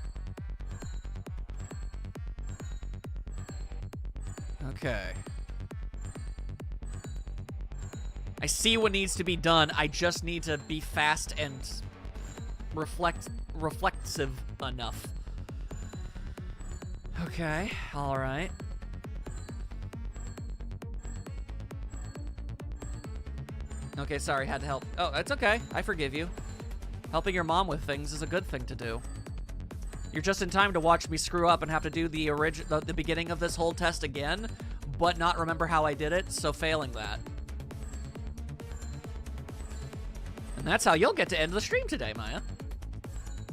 Okay. I see what needs to be done. I just need to be fast and reflexive enough. Okay, all right. Okay, sorry, had to help. Oh, that's okay. I forgive you. Helping your mom with things is a good thing to do. You're just in time to watch me screw up and have to do the beginning of this whole test again, but not remember how I did it, so failing that. And that's how you'll get to end the stream today, Maya.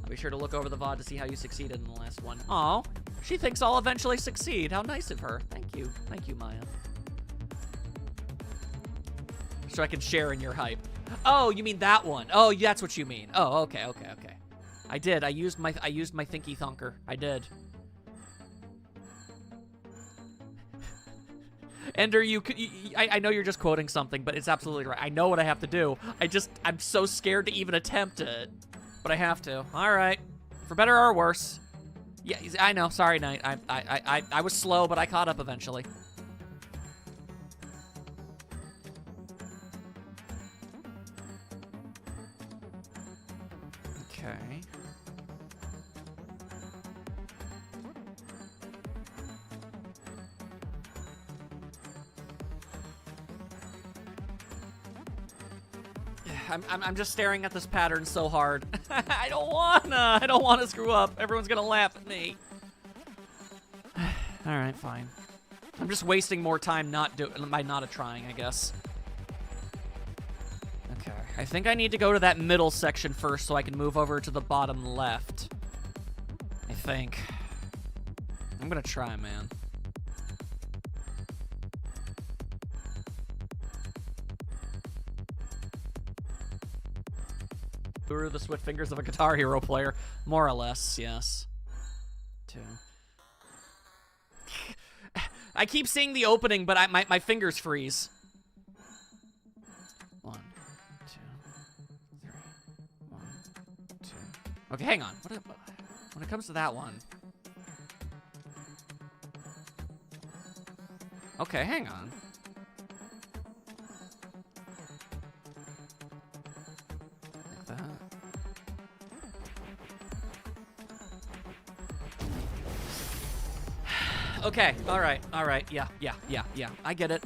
I'll be sure to look over the VOD to see how you succeeded in the last one. Aw, she thinks I'll eventually succeed. How nice of her. Thank you. Thank you, Maya. So I can share in your hype. Oh, you mean that one. Oh, that's what you mean. Oh, okay. I did. I used my thinky thunker. I did. Ender, I know you're just quoting something, but it's absolutely right. I know what I have to do. I'm so scared to even attempt it. But I have to. All right. For better or worse. Yeah, I know. Sorry, Knight. I was slow, but I caught up eventually. Okay. I'm just staring at this pattern so hard. I don't wanna screw up. Everyone's gonna laugh at me. All right, fine. I'm just wasting more time by not trying, I guess. Okay, I think I need to go to that middle section first so I can move over to the bottom left. I think. I'm gonna try, man. Through the swift fingers of a Guitar Hero player. More or less, yes. 2. I keep seeing the opening, but my fingers freeze. 1, 2, 3, 1, 2. Okay, hang on. When it comes to that one. Okay, hang on. Okay, all right, yeah. I get it.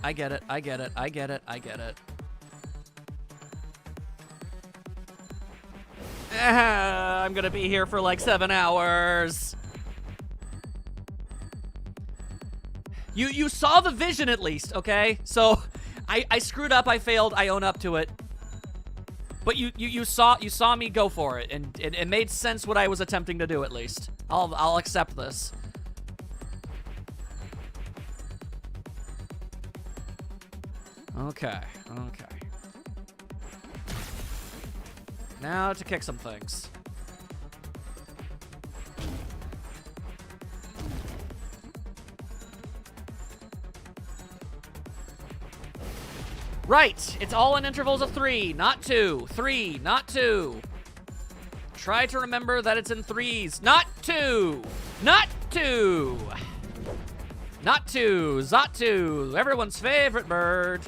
I'm gonna be here for like 7 hours. You saw the vision at least, okay? So, I screwed up, I failed, I own up to it. But you saw me go for it, and it made sense what I was attempting to do at least. I'll accept this. Okay. Now to kick some things. Right, it's all in intervals of 3, not 2. 3, not 2. Try to remember that it's in 3s, not 2. Not 2. Not 2, Zatu, everyone's favorite bird.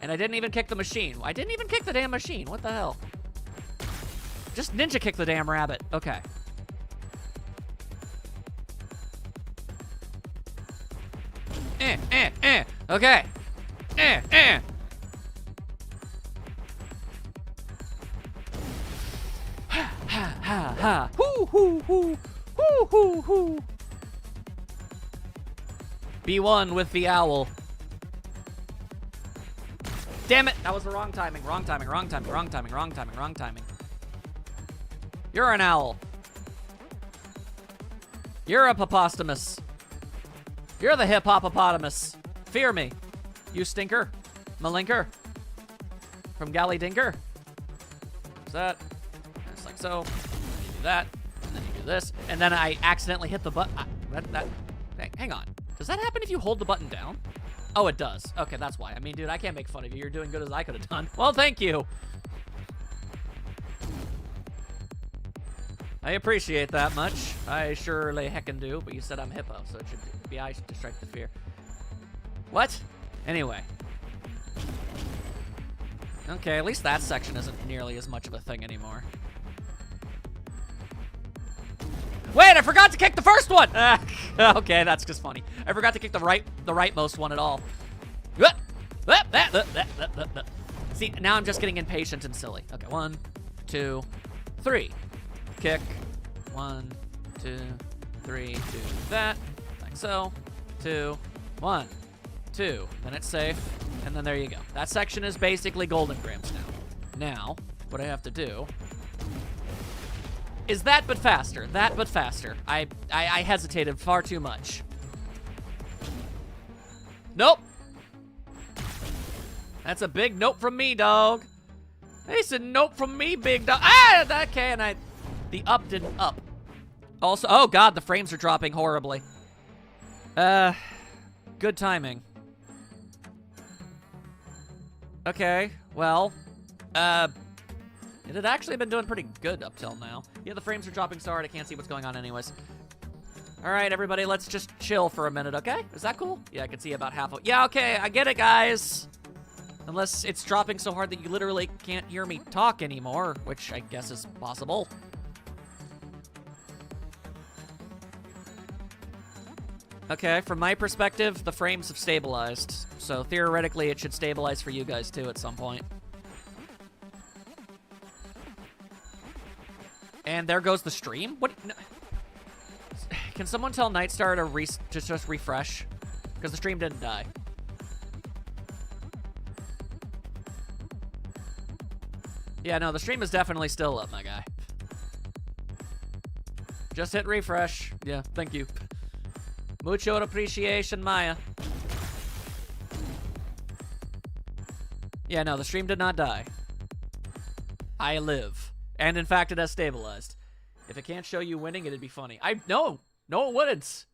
And I didn't even kick the machine. I didn't even kick the damn machine. What the hell? Just ninja kick the damn rabbit. Okay. Okay. Ha. Hoo. B1 with the owl. Damn it! That was the wrong timing. Wrong timing. You're an owl. You're a hippopotamus. You're the hippopotamus. Fear me. You stinker. Malinker. From Galley Dinker. What's that? Just like so. And then you do that. And then you do this. And then I accidentally hit the button. Hang on. Does that happen if you hold the button down? Oh, it does. Okay, that's why. I mean, dude, I can't make fun of you. You're doing good as I could have done. Well, thank you. I appreciate that much. I surely heckin' do, but you said I'm hippo, so it should be I to strike the fear. What? Anyway. Okay, at least that section isn't nearly as much of a thing anymore. Wait, I forgot to kick the first one! Okay, that's just funny. I forgot to kick the rightmost one at all. See, now I'm just getting impatient and silly. Okay, 1, 2, 3. Kick. 1, 2, 3, 2, that, like so, 2, 1, 2. Then it's safe, and then there you go. That section is basically golden grams now. Now, what I have to do is that but faster. That but faster. I hesitated far too much. Nope. That's a big nope from me, dog. It's a nope from me, big dog. Ah, okay, and the up didn't up. Also, oh god, the frames are dropping horribly. Good timing. Okay, well, it had actually been doing pretty good up till now. Yeah, the frames are dropping so hard I can't see what's going on anyways. All right, everybody, let's just chill for a minute, okay? Is that cool? Yeah, I can see about half of... Yeah, okay, I get it, guys. Unless it's dropping so hard that you literally can't hear me talk anymore, which I guess is possible. Okay, from my perspective, the frames have stabilized. So theoretically, it should stabilize for you guys too at some point. And there goes the stream? What? No. Can someone tell Nightstar to just refresh? Because the stream didn't die. Yeah, no, the stream is definitely still up, my guy. Just hit refresh. Yeah, thank you. Mucho appreciation, Maya. Yeah, no, the stream did not die. I live. And in fact, it has stabilized. If it can't show you winning, it'd be funny. No, it wouldn't.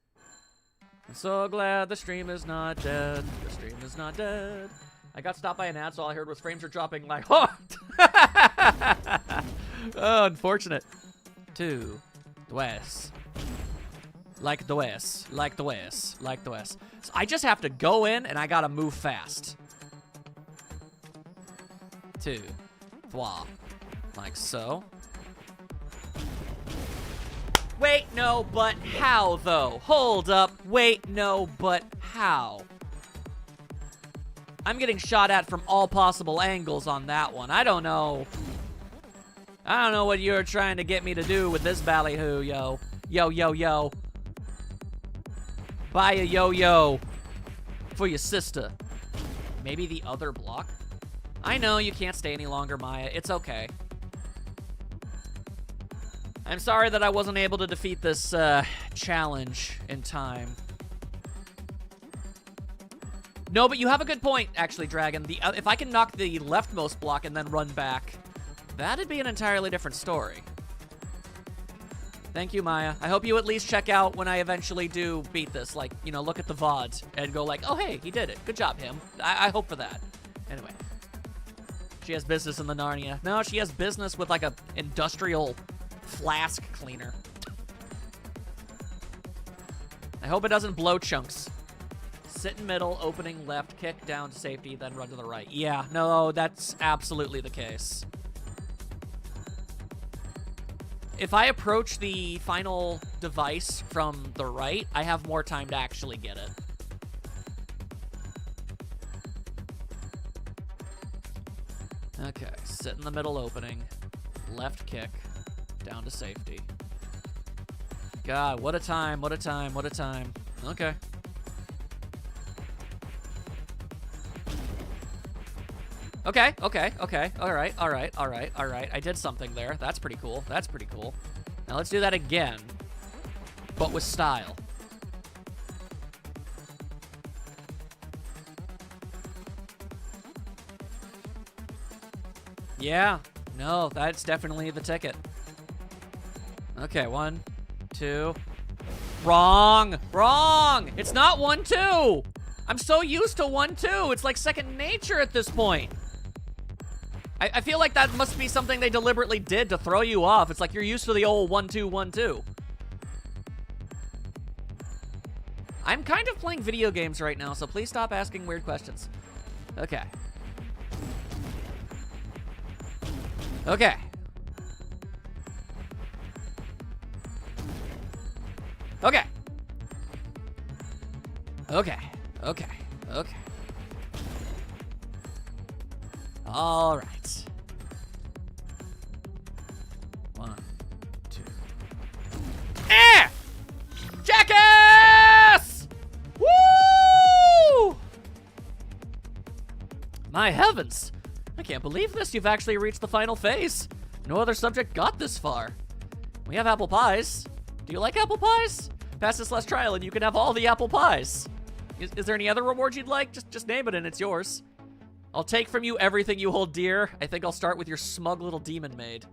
I'm so glad the stream is not dead. The stream is not dead. I got stopped by an ad, so all I heard was frames are dropping like, oh! Oh, unfortunate. 2, Wes. Like the Wes, like the Wes, like the Wes. So I just have to go in and I gotta move fast. 2, 3, like so. Wait, no, but how though? Hold up, wait, no, but how? I'm getting shot at from all possible angles on that one. I don't know. I don't know what you're trying to get me to do with this ballyhoo, yo. Yo, yo, yo. Buy a yo-yo for your sister. Maybe the other block? I know you can't stay any longer, Maya. It's okay. I'm sorry that I wasn't able to defeat this challenge in time. No, but you have a good point, actually, Dragon. If I can knock the leftmost block and then run back, that'd be an entirely different story. Thank you, Maya. I hope you at least check out when I eventually do beat this. Like, you know, look at the VODs and go like, oh, hey, he did it. Good job, him. I hope for that. Anyway. She has business in the Narnia. No, she has business with, like, a industrial flask cleaner. I hope it doesn't blow chunks. Sit in middle, opening left, kick down to safety, then run to the right. Yeah, no, that's absolutely the case. If I approach the final device from the right, I have more time to actually get it. Okay, sit in the middle opening, left kick, down to safety. God, what a time, what a time, what a time. Okay. Okay, okay, okay. All right, all right, all right, all right. I did something there. That's pretty cool. That's pretty cool. Now let's do that again, but with style. Yeah, no, that's definitely the ticket. Okay, 1, 2. Wrong, wrong. It's not 1, 2. I'm so used to 1, 2. It's like second nature at this point. I feel like that must be something they deliberately did to throw you off. It's like you're used to the old 1, 2, 1, 2. I'm kind of playing video games right now, so please stop asking weird questions. Okay. Okay. Okay. Okay. Okay. Okay. All right. 1, 2. Ah! My heavens! I can't believe this. You've actually reached the final phase. No other subject got this far. We have apple pies. Do you like apple pies? Pass this last trial and you can have all the apple pies. Is there any other reward you'd like? Just name it and it's yours. I'll take from you everything you hold dear. I think I'll start with your smug little demon maid.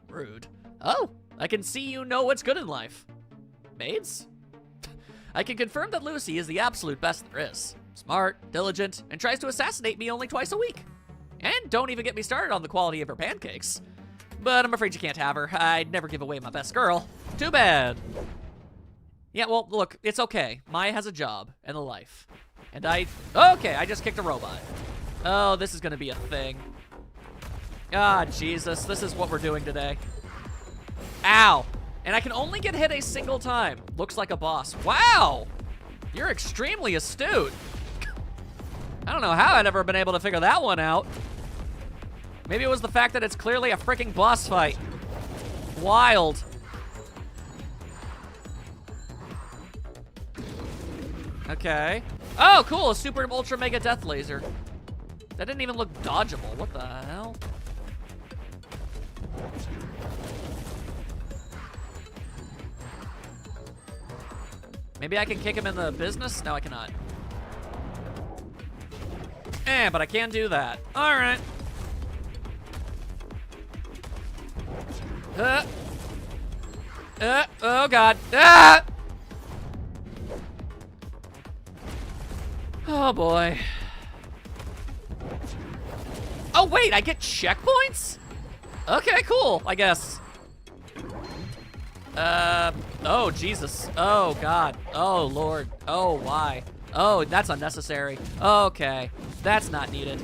Rude. Oh, I can see you know what's good in life. Maids? I can confirm that Lucy is the absolute best there is. Smart, diligent, and tries to assassinate me only twice a week. And don't even get me started on the quality of her pancakes. But I'm afraid you can't have her. I'd never give away my best girl. Too bad. Yeah, well, look, it's okay. Maya has a job and a life. And okay, I just kicked a robot. Oh, this is gonna be a thing. Ah, Jesus, this is what we're doing today. Ow. And I can only get hit a single time. Looks like a boss. Wow! You're extremely astute. I don't know how I'd ever been able to figure that one out. Maybe it was the fact that it's clearly a freaking boss fight. Wild. Okay. Oh, cool, a super ultra mega death laser. That didn't even look dodgeable. What the hell? Maybe I can kick him in the business? No, I cannot. But I can do that. All right. Oh God. Ah! Oh boy. Oh wait, I get checkpoints? Okay, cool, I guess. Oh Jesus. Oh God. Oh Lord. Oh why? Oh, that's unnecessary. Okay, that's not needed.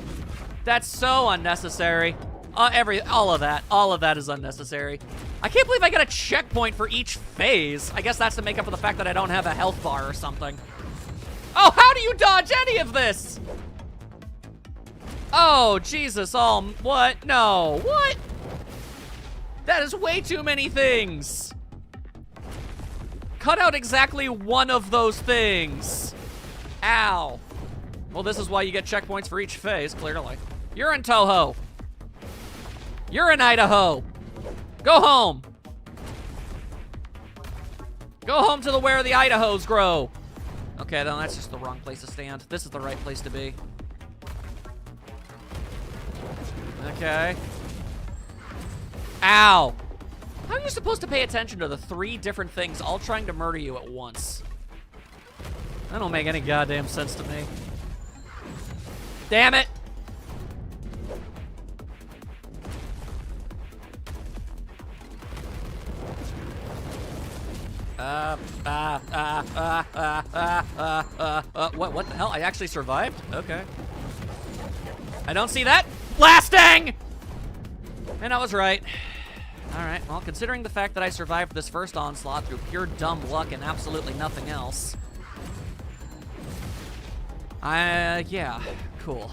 That's so unnecessary. All of that is unnecessary. I can't believe I get a checkpoint for each phase. I guess that's to make up for the fact that I don't have a health bar or something. Oh, how do you dodge any of this? Oh, Jesus, what? No, what? That is way too many things. Cut out exactly one of those things. Ow. Well, this is why you get checkpoints for each phase, clearly. You're in Toho. You're in Idaho. Go home. Go home to where the Idahos grow. Okay, then that's just the wrong place to stand. This is the right place to be. Okay. Ow. How are you supposed to pay attention to the 3 different things all trying to murder you at once? That don't make any goddamn sense to me. Damn it. What the hell? I actually survived? Okay. I don't see that. Blasting! And I was right. Alright, well, considering the fact that I survived this first onslaught through pure dumb luck and absolutely nothing else. Yeah, cool.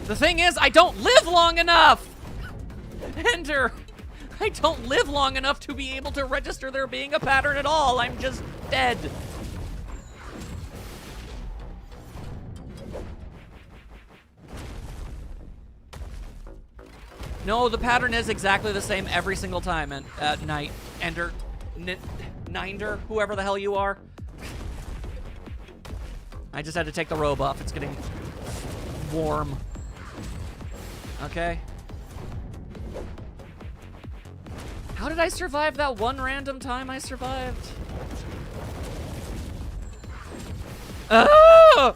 The thing is, I don't live long enough! Enter! I don't live long enough to be able to register there being a pattern at all. I'm just dead. No, the pattern is exactly the same every single time. And night, ender, ninder, whoever the hell you are. I just had to take the robe off. It's getting warm. Okay. How did I survive that one random time I survived? Ah!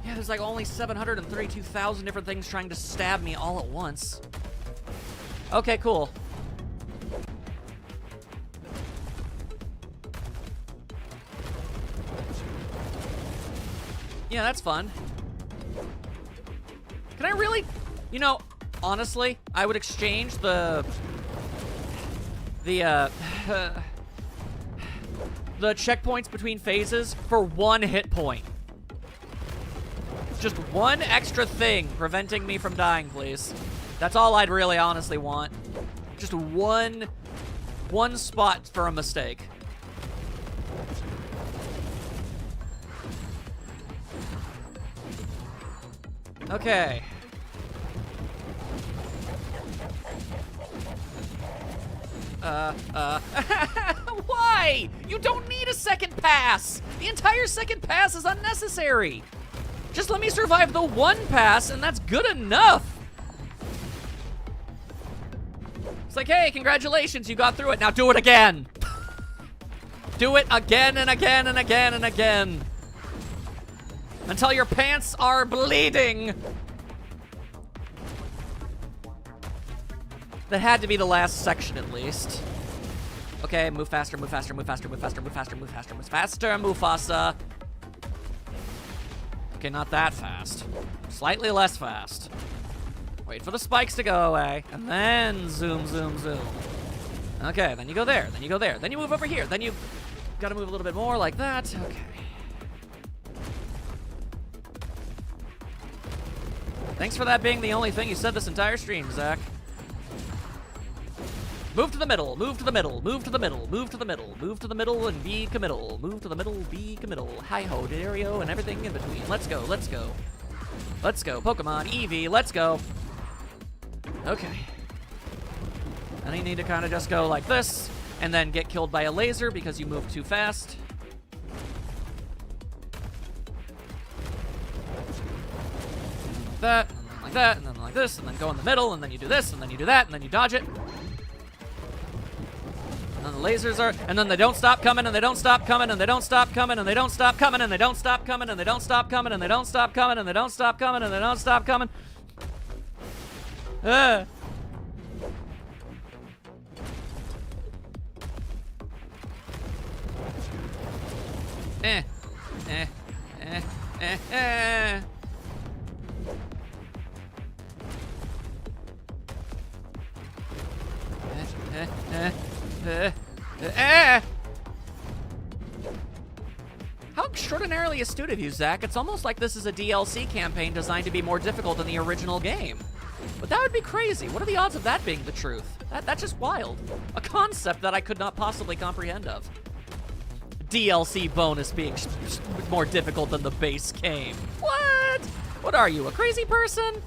Yeah, there's like only 732,000 different things trying to stab me all at once. Okay, cool. Yeah, that's fun. Can I really, you know, honestly, I would exchange the checkpoints between phases for 1 hit point. Just 1 extra thing preventing me from dying, please. That's all I'd really honestly want. Just one spot for a mistake. Okay. Why? You don't need a second pass. The entire second pass is unnecessary. Just let me survive the one pass, and that's good enough. It's like, hey, congratulations, you got through it. Now do it again. Do it again and again and again and again. Until your pants are bleeding. That had to be the last section at least. Okay, move faster, move faster, move faster, move faster, move faster, move faster, move faster, Mufasa. Okay, not that fast. Slightly less fast. Wait for the spikes to go away, and then zoom, zoom, zoom. Okay, then you go there, then you go there, then you move over here, then you gotta move a little bit more like that. Okay. Thanks for that being the only thing you said this entire stream, Zach. Move to the middle, move to the middle, move to the middle, move to the middle, move to the middle and be committal. Move to the middle, be committal. Hi-ho, Dario, and everything in between. Let's go, let's go. Let's go, Pokemon, Eevee, let's go. Okay. And you need to kind of just go like this, and then get killed by a laser because you moved too fast. That, and then like that, and then like this, and then go in the middle, and then you do this, and then you do that, and then you dodge it. And then the lasers are, and then they don't stop coming, and they don't stop coming, and they don't stop coming, and they don't stop coming, and they don't stop coming, and they don't stop coming, and they don't stop coming, and they don't stop coming, and they don't stop coming. Eh. Eh. How extraordinarily astute of you, Zach. It's almost like this is a DLC campaign designed to be more difficult than the original game. But that would be crazy. What are the odds of that being the truth? That's just wild. A concept that I could not possibly comprehend of. DLC bonus being more difficult than the base game. What? What are you, a crazy person?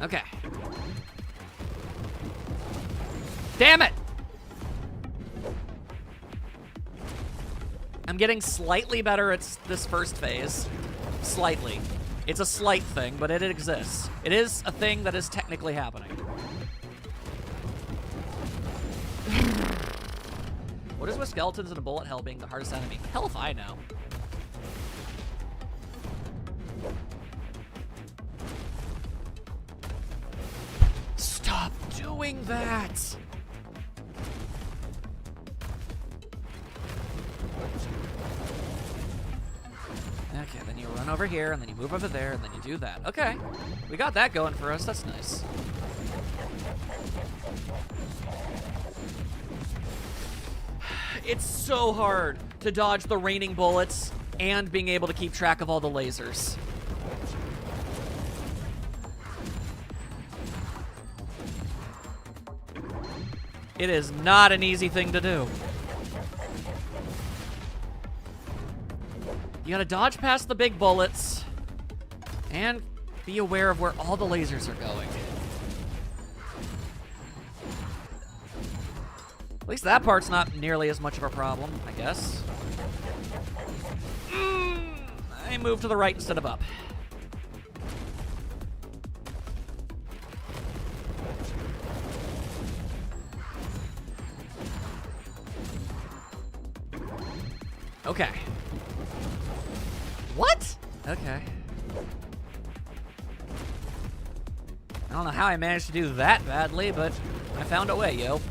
Okay. Damn it! I'm getting slightly better at this first phase. Slightly. It's a slight thing, but it exists. It is a thing that is technically happening. What is with skeletons and a bullet hell being the hardest enemy? Hell if I know. Stop doing that! Okay, then you run over here, and then you move over there, and then you do that. Okay, we got that going for us. That's nice. It's so hard to dodge the raining bullets and being able to keep track of all the lasers. It is not an easy thing to do. You gotta dodge past the big bullets and be aware of where all the lasers are going. At least that part's not nearly as much of a problem, I guess. I moved to the right instead of up. Okay. What? Okay. I don't know how I managed to do that badly, but I found a way, yo.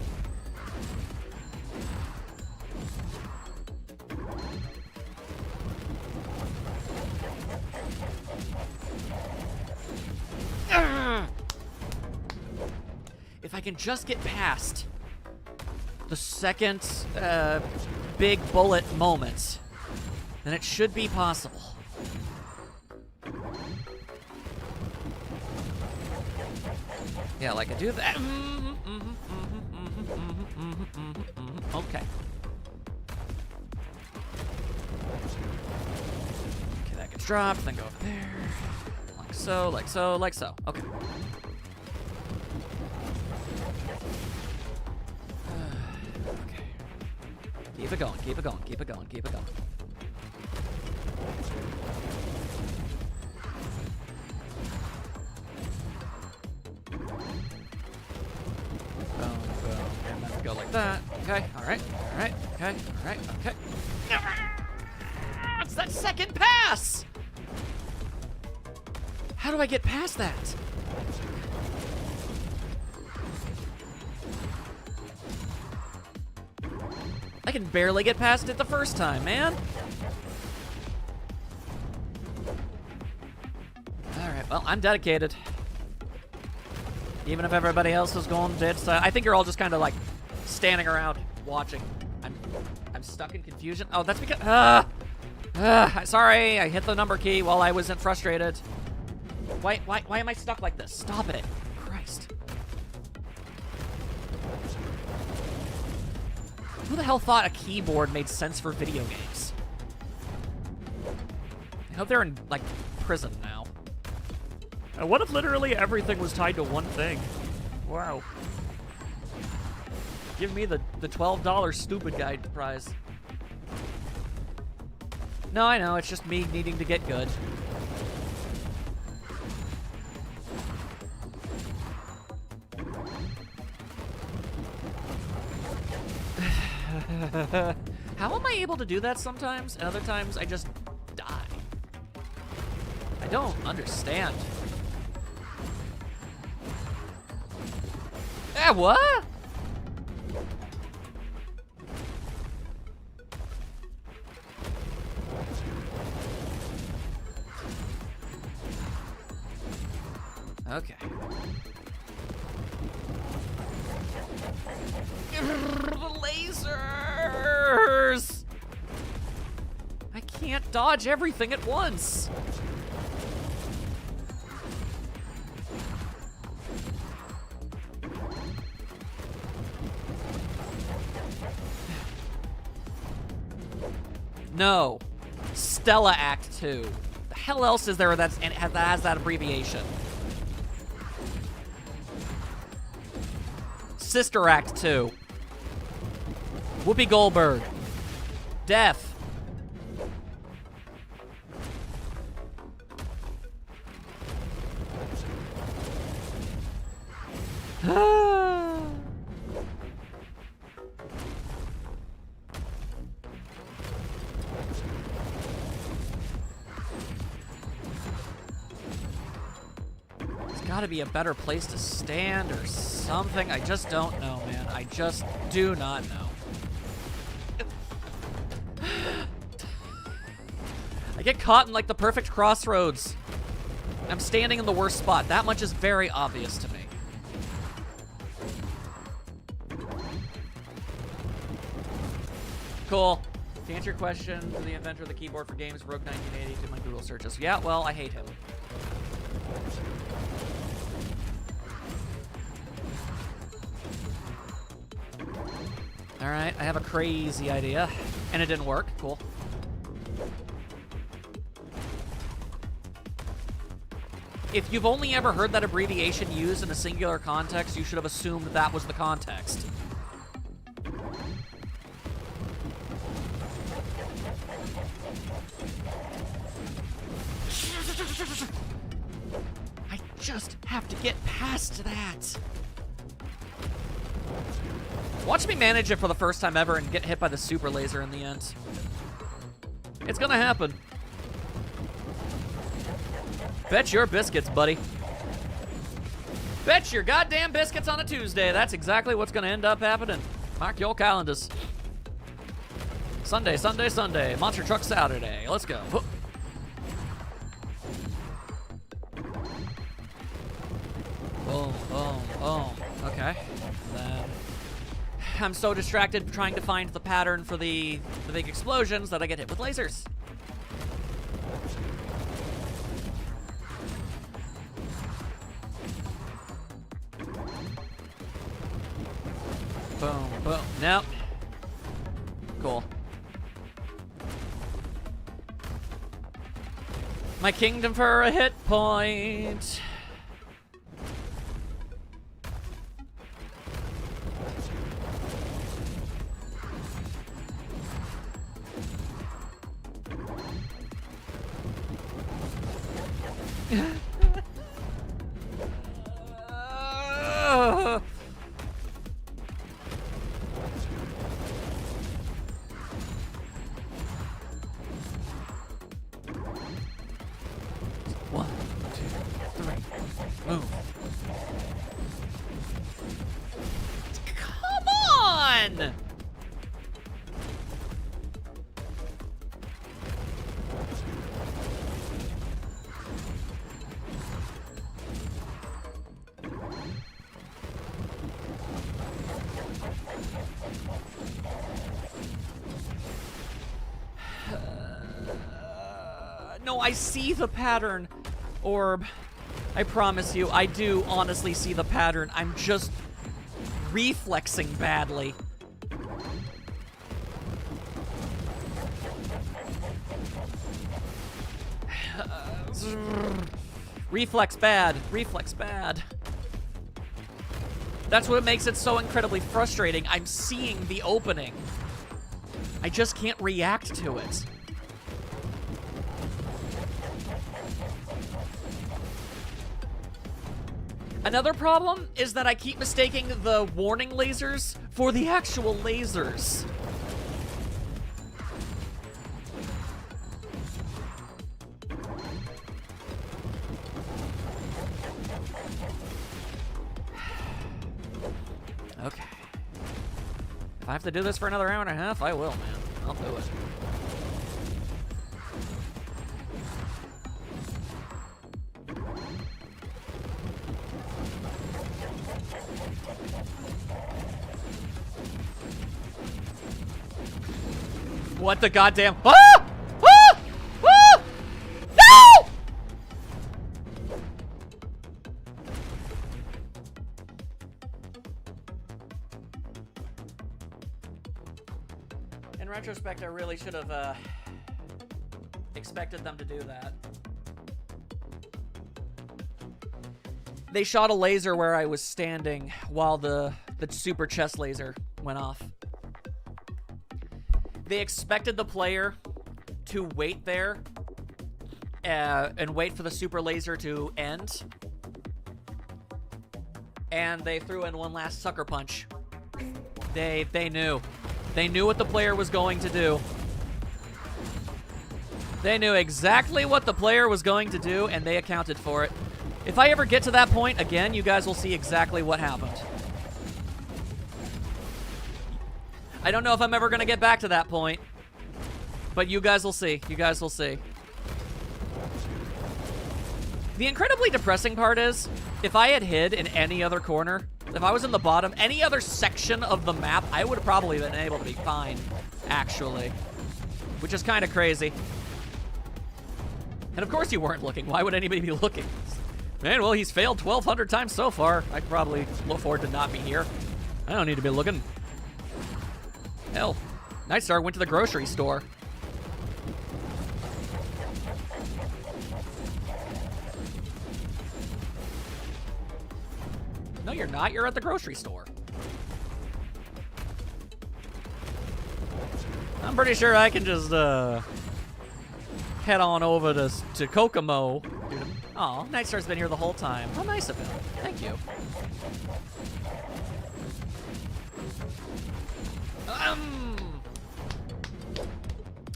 If I can just get past the second big bullet moment, then it should be possible. Yeah, like I do that. Okay. Okay, that gets dropped, then go over there. Like so, like so, like so. Okay. Okay. Keep it going, keep it going, keep it going, keep it going. Boom, boom, and then go like that. Okay, alright, okay, alright, okay. It's that second pass! How do I get past that? I can barely get past it the first time, man. Alright, well, I'm dedicated. Even if everybody else is going dead, so I think you're all just kind of like standing around watching. I'm stuck in confusion. Oh, that's because sorry, I hit the number key while I wasn't frustrated. Why am I stuck like this? Stop it. Christ. Who the hell thought a keyboard made sense for video games? I hope they're in, like, prison now. What if literally everything was tied to one thing? Wow. Give me the $12 stupid guide prize. No, I know, it's just me needing to get good. How am I able to do that sometimes, and other times I just die? I don't understand. Eh, what? Okay. The lasers! I can't dodge everything at once. No. Stella Act 2. The hell else is there that has that abbreviation? Sister Act 2. Whoopi Goldberg. Death. There's gotta be a better place to stand or something. I just don't know, man. I just do not know. I get caught in like the perfect crossroads. I'm standing in the worst spot. That much is very obvious to me. Cool. To answer your question, to the inventor of the keyboard for games, Rogue 1980, to my Google searches. Yeah, well, I hate him. All right, I have a crazy idea, and it didn't work. Cool. If you've only ever heard that abbreviation used in a singular context, you should have assumed that was the context. I just have to get past that. Watch me manage it for the first time ever and get hit by the super laser in the end. It's gonna happen. Bet your biscuits, buddy. Bet your goddamn biscuits on a Tuesday. That's exactly what's gonna end up happening. Mark your calendars. Sunday, Sunday, Sunday. Monster Truck Saturday. Let's go. Boom, boom, boom. Okay. Then I'm so distracted trying to find the pattern for the big explosions that I get hit with lasers. Boom, boom. Nope. Cool. My kingdom for a hit point. One, two, three, move. Come on! No, I see the pattern, Orb. I promise you, I do honestly see the pattern. I'm just reflexing badly. Reflex bad. Reflex bad. That's what makes it so incredibly frustrating. I'm seeing the opening. I just can't react to it. Another problem is that I keep mistaking the warning lasers for the actual lasers. Okay. If I have to do this for another hour and a half, I will, man. I'll do it. What the goddamn? Ah! Ah! Ah! No! In retrospect, I really should have expected them to do that. They shot a laser where I was standing while the super chest laser went off. They expected the player to wait there and wait for the super laser to end. And they threw in one last sucker punch. They knew. They knew what the player was going to do. They knew exactly what the player was going to do, and they accounted for it. If I ever get to that point again, you guys will see exactly what happened. I don't know if I'm ever going to get back to that point, but you guys will see. You guys will see. The incredibly depressing part is, if I had hid in any other corner, if I was in the bottom, any other section of the map, I would have probably been able to be fine, actually. Which is kind of crazy. And of course you weren't looking. Why would anybody be looking? Man, well, he's failed 1,200 times so far. I could probably afford to not be here. I don't need to be looking. Hell, Nightstar went to the grocery store. No, you're not. You're at the grocery store. I'm pretty sure I can just head on over to Kokomo. Oh, Nightstar's been here the whole time. How nice of him. Thank you.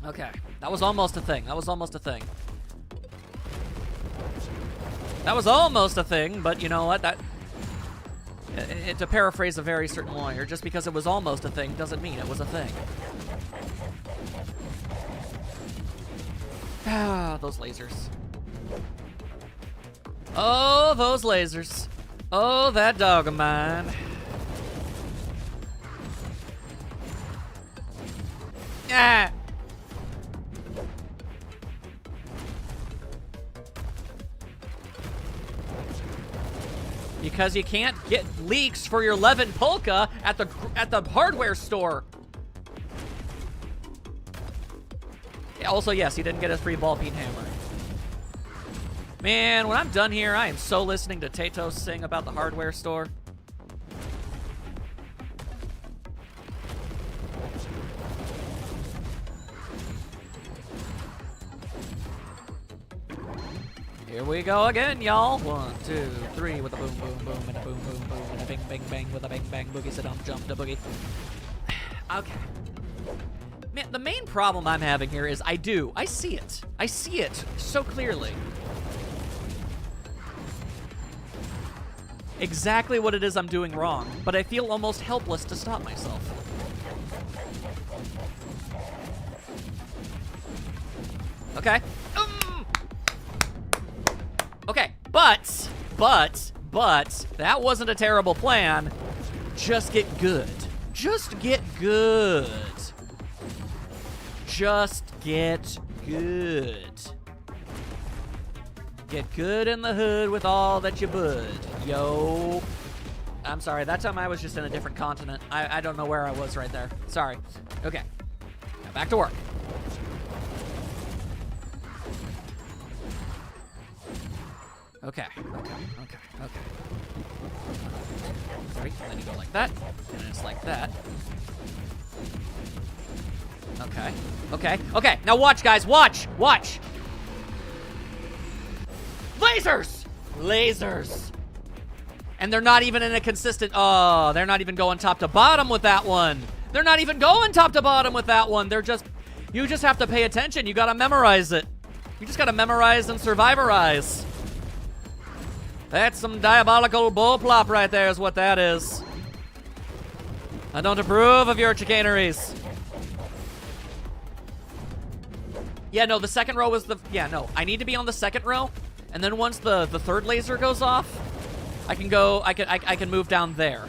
Okay, that was almost a thing. That was almost a thing. That was almost a thing, but you know what? To paraphrase a very certain lawyer, just because it was almost a thing doesn't mean it was a thing. Ah, those lasers. Oh, those lasers. Oh, that dog of mine. Ah. Because you can't get leaks for your Levin Polka at the hardware store. Yeah, also, yes, he didn't get his free ball peen hammer. Man, when I'm done here, I am so listening to Tatos sing about the hardware store. Here we go again, y'all. 1, 2, 3 with a boom, boom, boom, and a boom, boom, boom, and a bing, bang, bang with a bang, bang, boogie, sit down, jump, the boogie. Okay. Man, the main problem I'm having here is I see it. I see it so clearly. Exactly what it is I'm doing wrong, but I feel almost helpless to stop myself. Okay. Okay, but, that wasn't a terrible plan. Just get good. Just get good. Just get good. Get good in the hood with all that you bud. Yo. I'm sorry, that time I was just in a different continent. I don't know where I was right there. Sorry. Okay. Now back to work. Okay. Sorry, and then you go like that, and it's like that. Okay. Now watch, guys, watch! Lasers! And they're not even in a consistent, oh, they're not even going top to bottom with that one. They're not even going top to bottom with that one. You just have to pay attention. You gotta memorize it. You just gotta memorize and survivorize. That's some diabolical bull plop right there is what that is. I don't approve of your chicaneries. Yeah, no, the second row was I need to be on the second row, and then once the third laser goes off, I can move down there.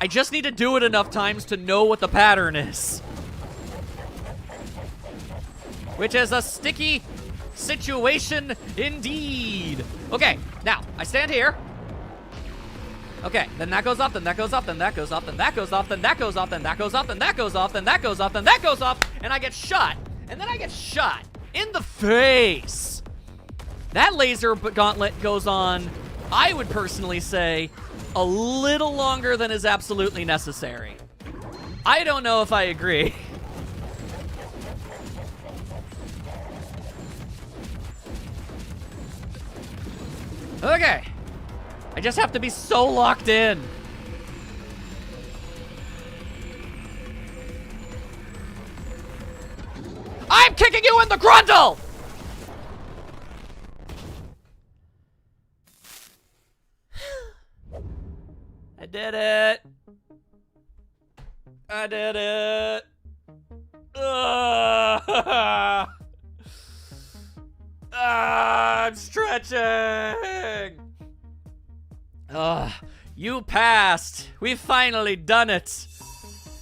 I just need to do it enough times to know what the pattern is. Which is a sticky situation indeed. Okay, now, I stand here. Okay, then that goes up, then that goes up, then that goes up, then that goes up, then that goes up, then that goes up, then that goes up, then that goes up, then that goes up, and I get shot. And then I get shot in the face. That laser gauntlet goes on, I would personally say, a little longer than is absolutely necessary. I don't know if I agree. Okay. I just have to be so locked in. I'm kicking you in the grundle! I did it. I did it. I'm stretching. You passed. We've finally done it.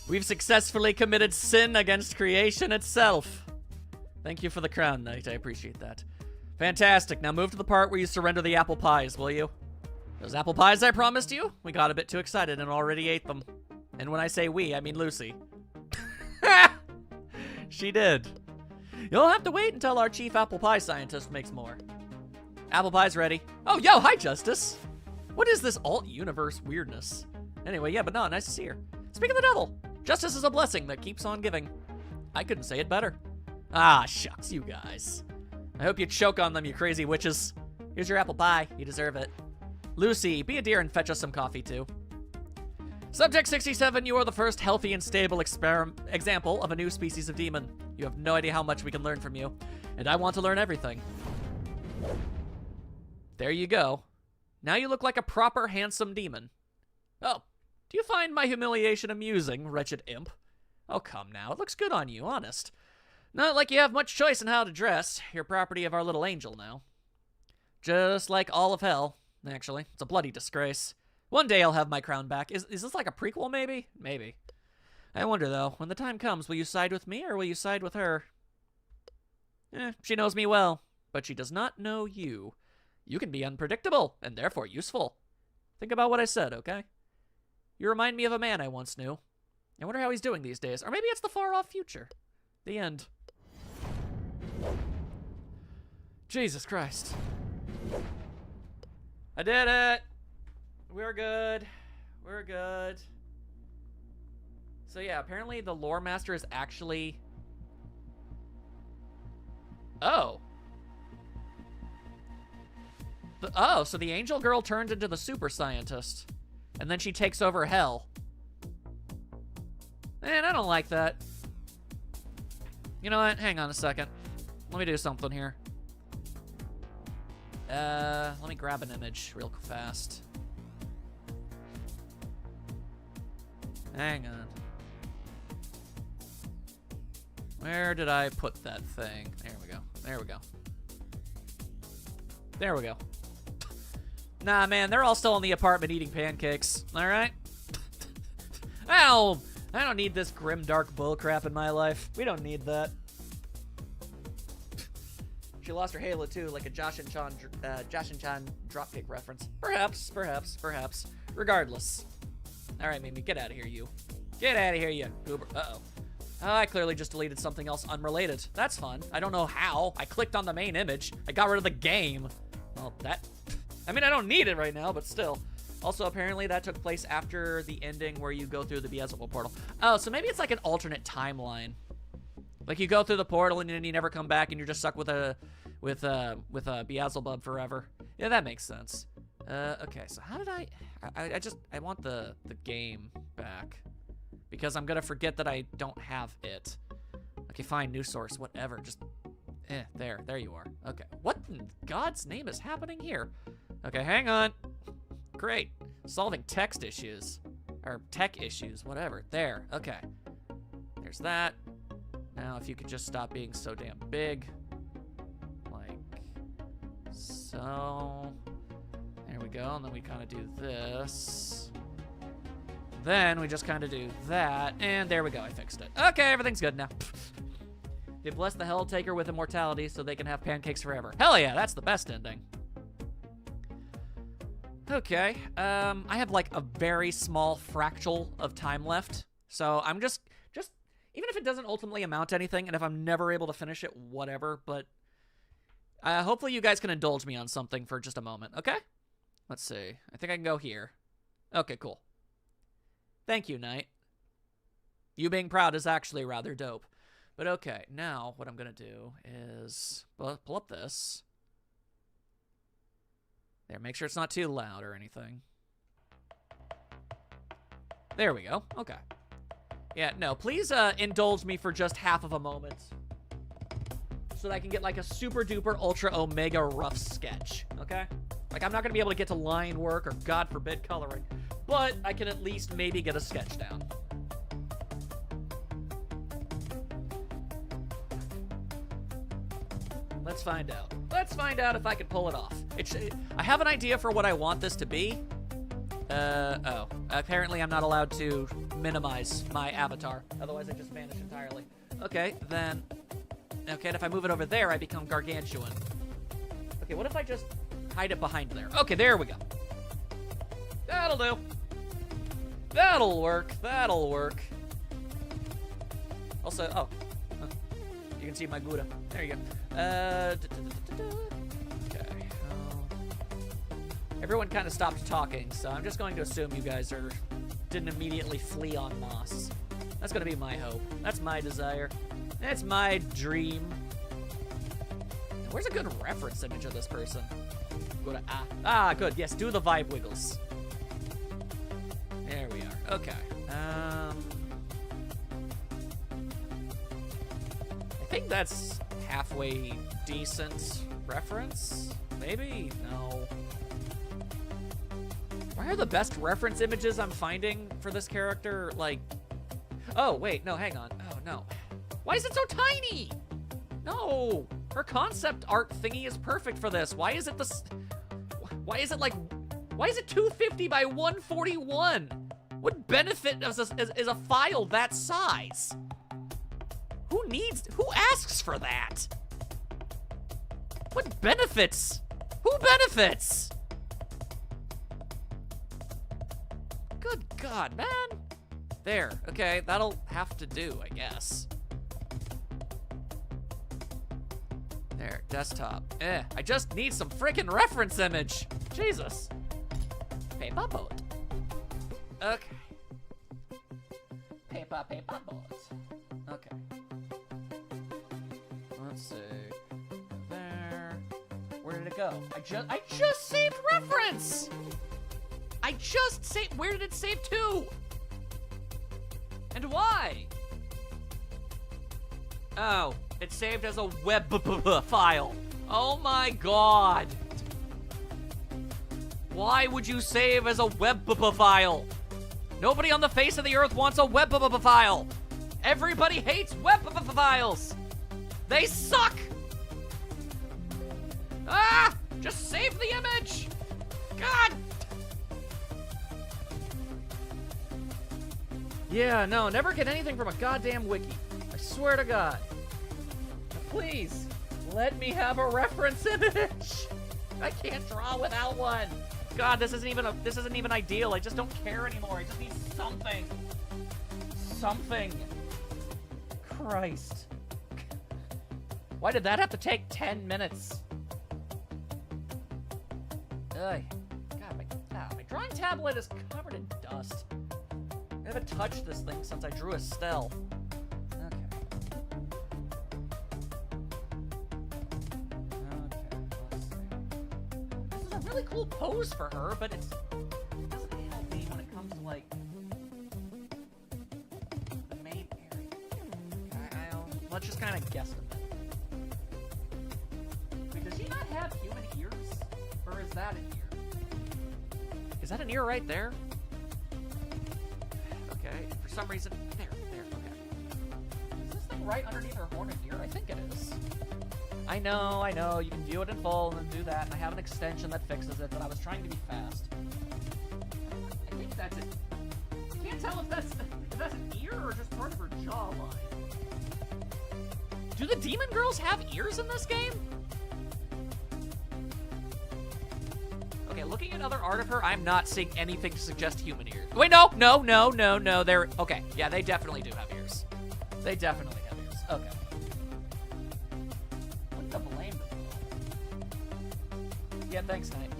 We've successfully committed sin against creation itself. Thank you for the crown, Knight. I appreciate that. Fantastic. Now move to the part where you surrender the apple pies, will you? Those apple pies I promised you? We got a bit too excited and already ate them. And when I say we, I mean Lucy. She did. You'll have to wait until our chief apple pie scientist makes more. Apple pie's ready. Oh, yo, hi, Justice. What is this alt-universe weirdness? Anyway, yeah, but no, nice to see her. Speak of the devil, justice is a blessing that keeps on giving. I couldn't say it better. Ah, shucks, you guys. I hope you choke on them, you crazy witches. Here's your apple pie. You deserve it. Lucy, be a dear and fetch us some coffee, too. Subject 67, you are the first healthy and stable example of a new species of demon. You have no idea how much we can learn from you, and I want to learn everything. There you go. Now you look like a proper handsome demon. Oh, do you find my humiliation amusing, wretched imp? Oh, come now. It looks good on you, honest. Not like you have much choice in how to dress. You're property of our little angel now. Just like all of hell, actually. It's a bloody disgrace. One day I'll have my crown back. Is this like a prequel, maybe? Maybe. I wonder, though, when the time comes, will you side with me or will you side with her? She knows me well, but she does not know you. You can be unpredictable, and therefore useful. Think about what I said, okay? You remind me of a man I once knew. I wonder how he's doing these days. Or maybe it's the far-off future. The end. Jesus Christ. I did it! We're good. We're good. So yeah, apparently the lore master is actually... Oh. So the angel girl turned into the super scientist. And then she takes over hell. Man, I don't like that. You know what? Hang on a second. Let me do something here. Let me grab an image real fast. Hang on. Where did I put that thing? There we go. There we go. There we go. Nah, man, they're all still in the apartment eating pancakes. All right? I don't need this grim, dark bullcrap in my life. We don't need that. She lost her halo too, like a Josh and Chan dropkick reference. Perhaps. Regardless. All right, Mimi, get out of here, you. Get out of here, you goober. Uh-oh. Oh, I clearly just deleted something else unrelated. That's fun. I don't know how. I clicked on the main image. I got rid of the game. Well, that... I mean, I don't need it right now, but still. Also, apparently that took place after the ending where you go through the Beelzebub portal. Oh, so maybe it's like an alternate timeline. Like you go through the portal and then you never come back and you're just stuck with a Beelzebub forever. Yeah, that makes sense. Okay, so how did I want the game back because I'm gonna forget that I don't have it. Okay, fine, new source, whatever. Just, there you are. Okay, what in God's name is happening here? Okay, hang on. Great, solving text issues or tech issues, whatever. There, okay. There's that. Now, if you could just stop being so damn big. Like so. There we go, and then we kind of do this. Then we just kind of do that, and there we go, I fixed it. Okay, everything's good now. They bless the Helltaker with immortality so they can have pancakes forever. Hell yeah, that's the best ending. Okay, I have like a very small fractal of time left, so I'm just even if it doesn't ultimately amount to anything, and if I'm never able to finish it, whatever, but hopefully you guys can indulge me on something for just a moment, okay? Let's see. I think I can go here. Okay, cool. Thank you, Knight. You being proud is actually rather dope. But okay, now what I'm going to do is pull up this. There, make sure it's not too loud or anything. There we go. Okay. Yeah, no, please indulge me for just half of a moment. So that I can get like a super duper ultra omega rough sketch, okay? Like I'm not gonna be able to get to line work or God forbid coloring, but I can at least maybe get a sketch down. Let's find out. Let's find out if I can pull it off. I have an idea for what I want this to be. Oh. Apparently I'm not allowed to minimize my avatar. Otherwise I just vanish entirely. Okay, then... Okay, and if I move it over there, I become gargantuan. Okay, what if I just hide it behind there? Okay, there we go. That'll do. That'll work. That'll work. Also, oh. You can see my Gouda. There you go. Okay. Everyone kind of stopped talking, so I'm just going to assume you guys didn't immediately flee en masse. That's going to be my hope. That's my desire. That's my dream. Where's a good reference image of this person? Go to good. Yes, do the vibe wiggles. There we are. Okay. I think that's halfway decent reference. Maybe? No. Why are the best reference images I'm finding for this character, like... Oh, wait, no, hang on. Oh, no. Why is it so tiny? No! Her concept art thingy is perfect for this. Why is it this... Why is it like... Why is it 250 by 141? What benefit is a file that size? Who asks for that? What benefits? Who benefits? Good God, man. There, okay, that'll have to do, I guess. There, desktop. I just need some freaking reference image. Jesus. Paper boat. Okay. Paper boat. Okay. Let's see. There. Where did it go? I just saved reference! I just saved, where did it save to? And why? Oh, it saved as a web file. Oh my God. Why would you save as a web file? Nobody on the face of the earth wants a web file. Everybody hates web files. They suck. Ah, just save the image. God. Yeah, no, never get anything from a goddamn wiki. I swear to God. Please, let me have a reference image. I can't draw without one. God, this isn't even ideal. I just don't care anymore. I just need something. Something. Christ. Why did that have to take 10 minutes? Ugh. God, my drawing tablet is covered in dust. I haven't touched this thing since I drew Estelle. Okay. Let's see. This is a really cool pose for her, but it doesn't help me when it comes to, like, the main area. Let's just kind of guess a minute. Wait, does she not have human ears? Or is that an ear? Is that an ear right there? Okay, for some reason, there, okay. Is this thing right underneath her horned ear? I think it is. I know, you can view it in full and then do that, and I have an extension that fixes it, but I was trying to be fast. I think that's it. I can't tell if that's an ear or just part of her jawline. Do the demon girls have ears in this game? Okay, looking at other art of her, I'm not seeing anything to suggest human ears. Wait, no. They're, okay, yeah, they definitely do have ears. They definitely have ears. Okay. What the blame? Yeah, thanks, Knight.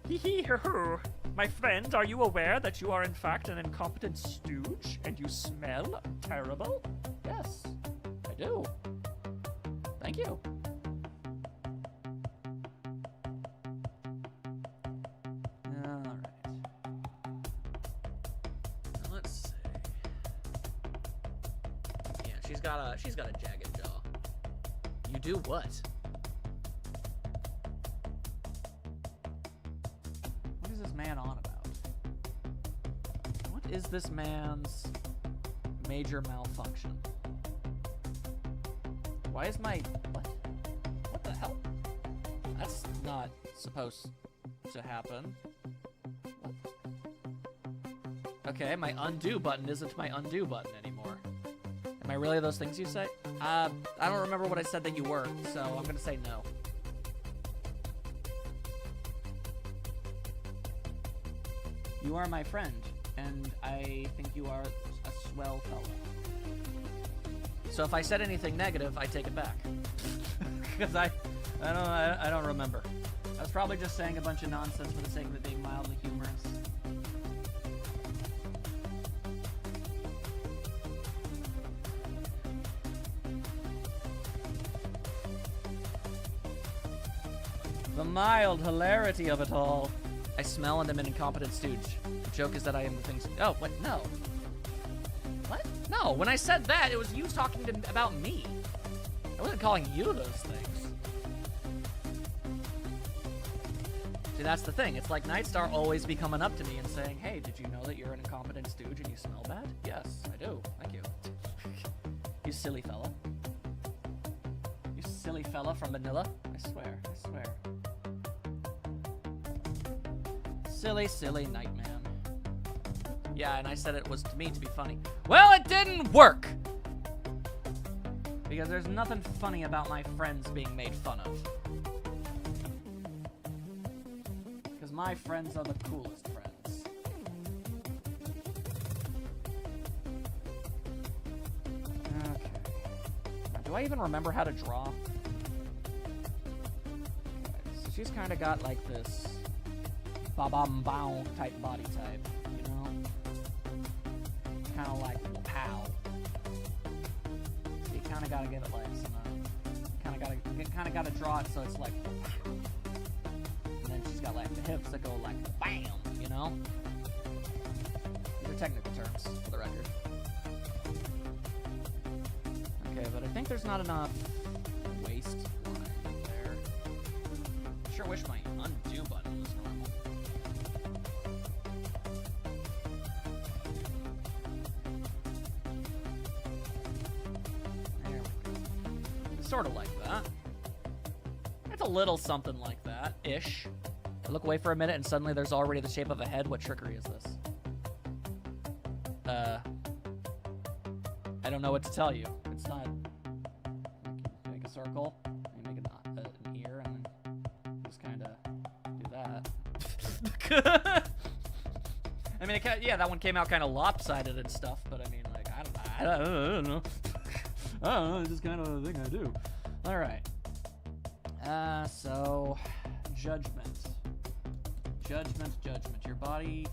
Hee-hee-hoo-hoo. My friend, are you aware that you are in fact an incompetent stooge and you smell terrible? Yes, I do. Thank you. She's got a jagged jaw. You do what? What is this man on about? What is this man's major malfunction? Why is my... What the hell? That's not supposed to happen. What? Okay, my undo button isn't my undo button anymore. Am I really those things you say? I don't remember what I said that you were, so I'm gonna say no. You are my friend, and I think you are a swell fellow. So if I said anything negative, I take it back. Because I don't remember. I was probably just saying a bunch of nonsense for the sake of it being mildly humorous. The mild hilarity of it all. I smell and am an incompetent stooge. The joke is that I am the things. Oh, what? No. What? No, when I said that, it was you talking about me. I wasn't calling you those things. See, that's the thing. It's like Nightstar always be coming up to me and saying, hey, did you know that you're an incompetent stooge and you smell bad? Yes, I do. Thank you. You silly fella. You silly fella from Manila. I swear. Silly, silly Nightman. Yeah, and I said it was to me to be funny. Well, it didn't work! Because there's nothing funny about my friends being made fun of. Because my friends are the coolest friends. Okay. Now, do I even remember how to draw? Okay, so she's kind of got like this ba-bam-bow type body type, you know? Kind of like pow. So you kind of got to give it like some, kind of got to draw it so it's like, and then she's got like the hips that go like bam, you know? These are technical terms, for the record. Okay, but I think there's not enough waist line there. Sure wish my undo button was normal. There we go. Sort of like that. It's a little something like that, ish. I look away for a minute and suddenly there's already the shape of a head. What trickery is this? I don't know what to tell you. It's not... Make a circle, you make an ear, and then just kind of do that. I mean, yeah, that one came out kind of lopsided and stuff, but I mean, like, I don't know. I don't know, it's just kind of a thing I do. All right. So, judgment. Judgment. Your body...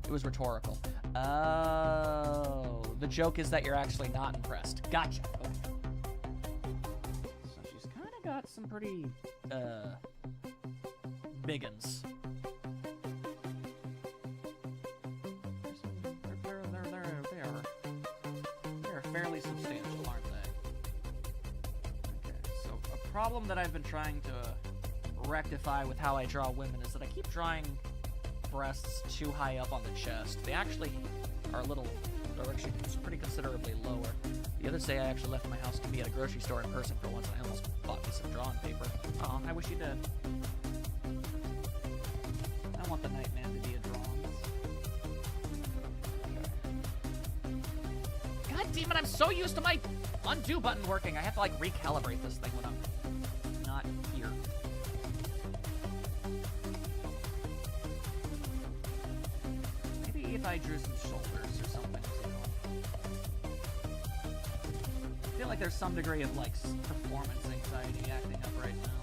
It was rhetorical. Oh, the joke is that you're actually not impressed. Gotcha. Okay. So she's kind of got some pretty, big uns. They're fairly substantial, aren't they? Okay, so a problem that I've been trying to rectify with how I draw women is that I keep drawing breasts too high up on the chest. They actually are they're actually pretty considerably lower. The other day I actually left my house to be at a grocery store in person for once, and I almost bought me some drawing paper. Oh, I wish you did. I want the Nightman to be a drawing. Okay. God damn it, I'm so used to my undo button working. I have to like recalibrate this thing when I'm not here. If I drew some shoulders or something. I feel like there's some degree of like performance anxiety acting up right now.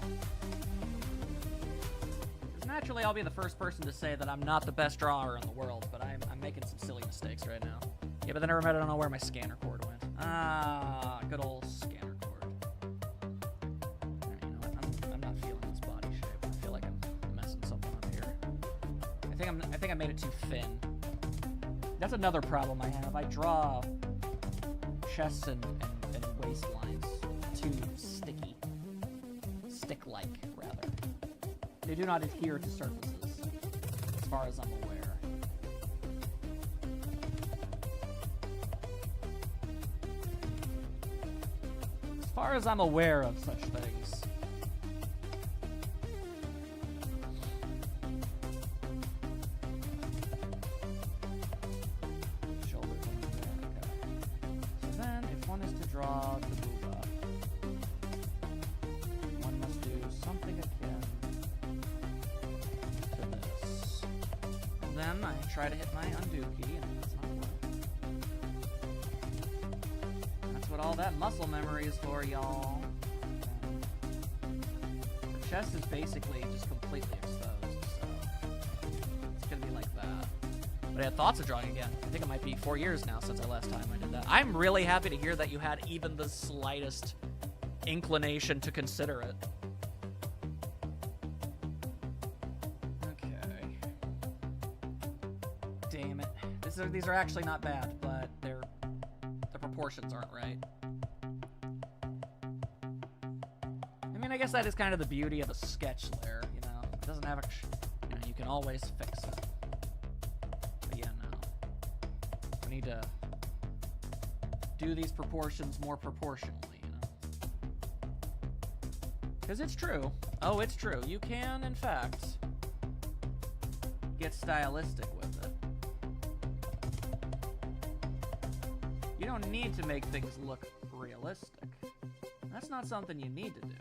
Because naturally I'll be the first person to say that I'm not the best drawer in the world, but I'm making some silly mistakes right now. Yeah, but then I remembered I don't know where my scanner cord went. Ah, good old scanner cord. Alright, you know what? I'm not feeling this body shape. I feel like I'm messing something up here. I think I made it too thin. That's another problem I have. I draw chests and waistlines too sticky. Stick-like, rather. They do not adhere to surfaces, as far as I'm aware. As far as I'm aware of such things. Draw the booba. One must do something akin to this. And then I try to hit my undo key, and it does not work. That's what all that muscle memory is for, y'all. The chest is basically just completely exposed, so it's gonna be like that. But I had thoughts of drawing again. I think it might be 4 years now since the last time I did that. I'm really happy to hear that you had even the slightest inclination to consider it. Okay. Damn it. These are actually not bad, but the proportions aren't right. I mean, I guess that is kind of the beauty of a sketch layer, you know? It doesn't have a... You know, you can always fix it. Need to do these proportions more proportionally, you know? Because it's true. Oh, it's true. You can, in fact, get stylistic with it. You don't need to make things look realistic. That's not something you need to do.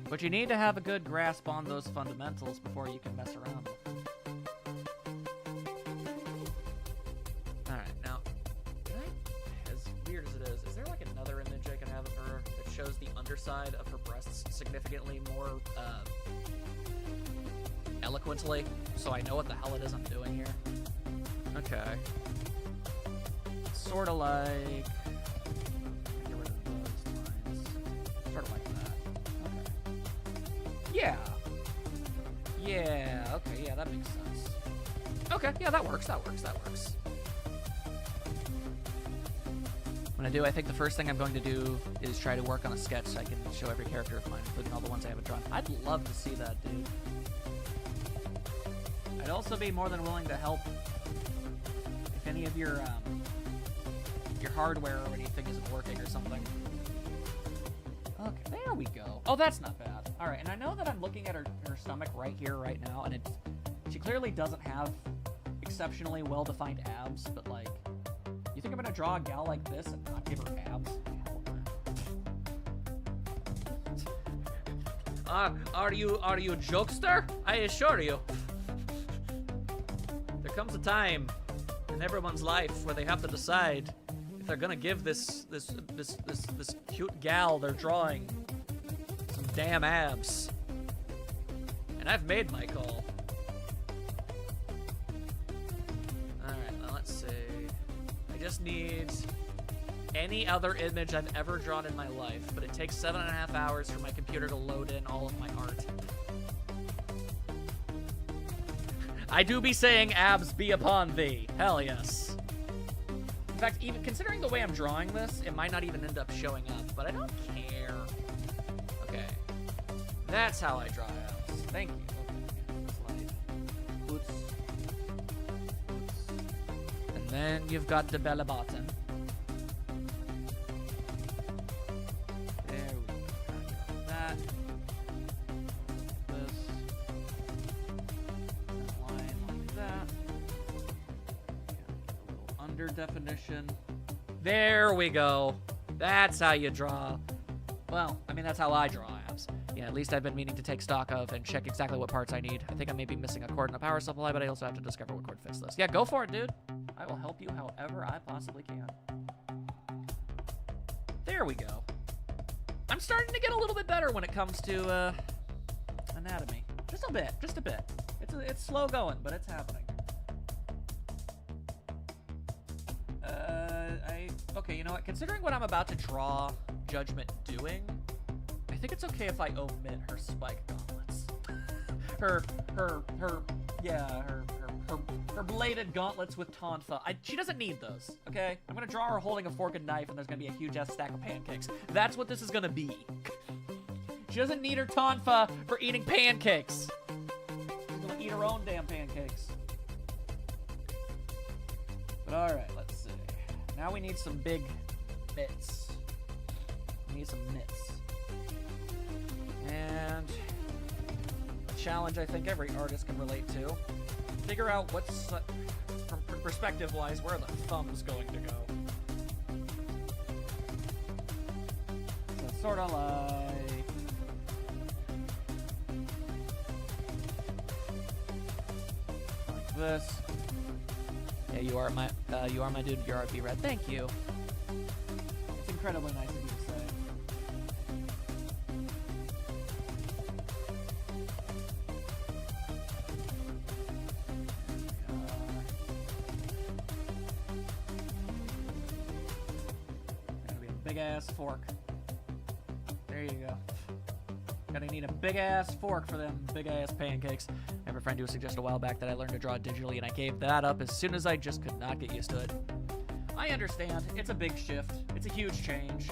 But you need to have a good grasp on those fundamentals before you can mess around with them. Alright, now, as weird as it is there like another image I can have of her that shows the underside of her breasts significantly more, eloquently, so I know what the hell it is I'm doing here? Okay. Sort of like... Get rid of those lines. Sort of like that. Okay. Yeah. Yeah, okay, yeah, that makes sense. Okay, yeah, that works. When I think the first thing I'm going to do is try to work on a sketch so I can show every character of mine, including all the ones I haven't drawn. I'd love to see that, dude. I'd also be more than willing to help if any of your hardware or anything isn't working or something. Okay, there we go. Oh, that's not bad. All right, and I know that I'm looking at her stomach right here, right now, and she clearly doesn't have exceptionally well-defined abs, but, like, you think I'm gonna draw a gal like this and not give her abs? Are you a jokester? I assure you. There comes a time in everyone's life where they have to decide if they're gonna give this cute gal they're drawing some damn abs. And I've made my call. Alright, now let's see. I just need any other image I've ever drawn in my life, but it takes 7.5 hours for my computer to load in all of my art. I do be saying abs be upon thee. Hell yes. In fact, even considering the way I'm drawing this, it might not even end up showing up, but I don't care. Okay. That's how I draw abs. Thank you. Okay. Oops. And then you've got the belly button. There we go. That. This. Line like that. A little under definition. There we go. That's how you draw. Well, I mean, that's how I draw abs. Yeah, at least I've been meaning to take stock of and check exactly what parts I need. I think I may be missing a cord and a power supply, but I also have to discover what cord fits this. Yeah, go for it, dude. I will help you however I possibly can. There we go. I'm starting to get a little bit better when it comes to, anatomy. Just a bit, just a bit. It's slow going, but it's happening. Okay, you know what? Considering what I'm about to draw Judgment doing, I think it's okay if I omit her spike gauntlets. her bladed gauntlets with tonfa. She doesn't need those, okay? I'm gonna draw her holding a fork and knife, and there's gonna be a huge-ass stack of pancakes. That's what this is gonna be. She doesn't need her tonfa for eating pancakes. She's gonna eat her own damn pancakes. But alright, let's see. Now we need some big mitts. We need some mitts. And a challenge I think every artist can relate to. Figure out what's, from perspective-wise, where are the thumbs going to go. So sort of like this. Yeah, you are my dude. Your art be read. Thank you. It's incredibly nice of you to say. Gonna be a big ass fork. There you go. Gonna need a big ass fork for them big ass pancakes. I have a friend who suggested a while back that I learn to draw digitally, and I gave that up as soon as I just could not get used to it. I understand. It's a big shift. It's a huge change.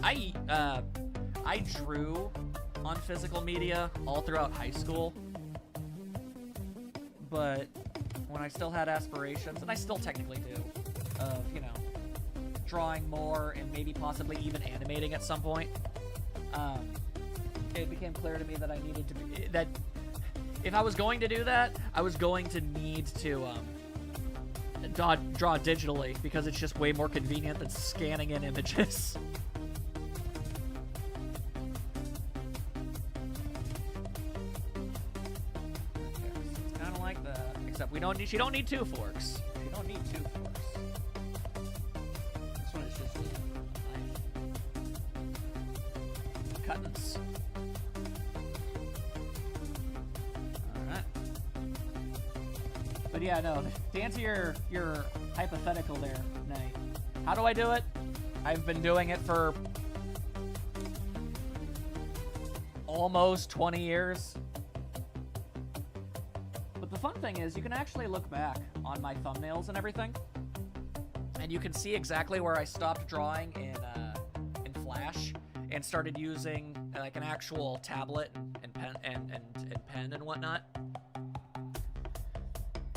I drew on physical media all throughout high school, but when I still had aspirations, and I still technically do, of, you know, drawing more and maybe possibly even animating at some point, it became clear to me that I needed to be, that if I was going to do that, I was going to need to draw digitally, because it's just way more convenient than scanning in images. It's kind of like that, except she don't need 2 forks. She don't need 2 forks. This one is just a knife. Cuttings. Alright. But yeah, no, to answer your hypothetical there, Nay, how do I do it? I've been doing it for almost 20 years. But the fun thing is, you can actually look back on my thumbnails and everything, and you can see exactly where I stopped drawing in Flash and started using like an actual tablet and pen and whatnot.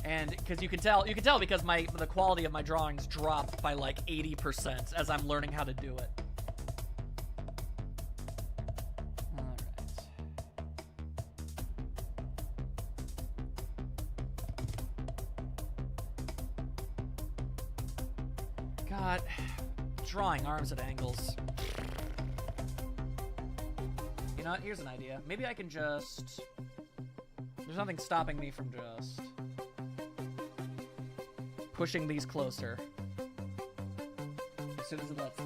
And because you can tell because the quality of my drawings dropped by like 80% as I'm learning how to do it. God, drawing arms at angles. You know what? Here's an idea. Maybe I can just... There's nothing stopping me from just pushing these closer. As soon as it lets me.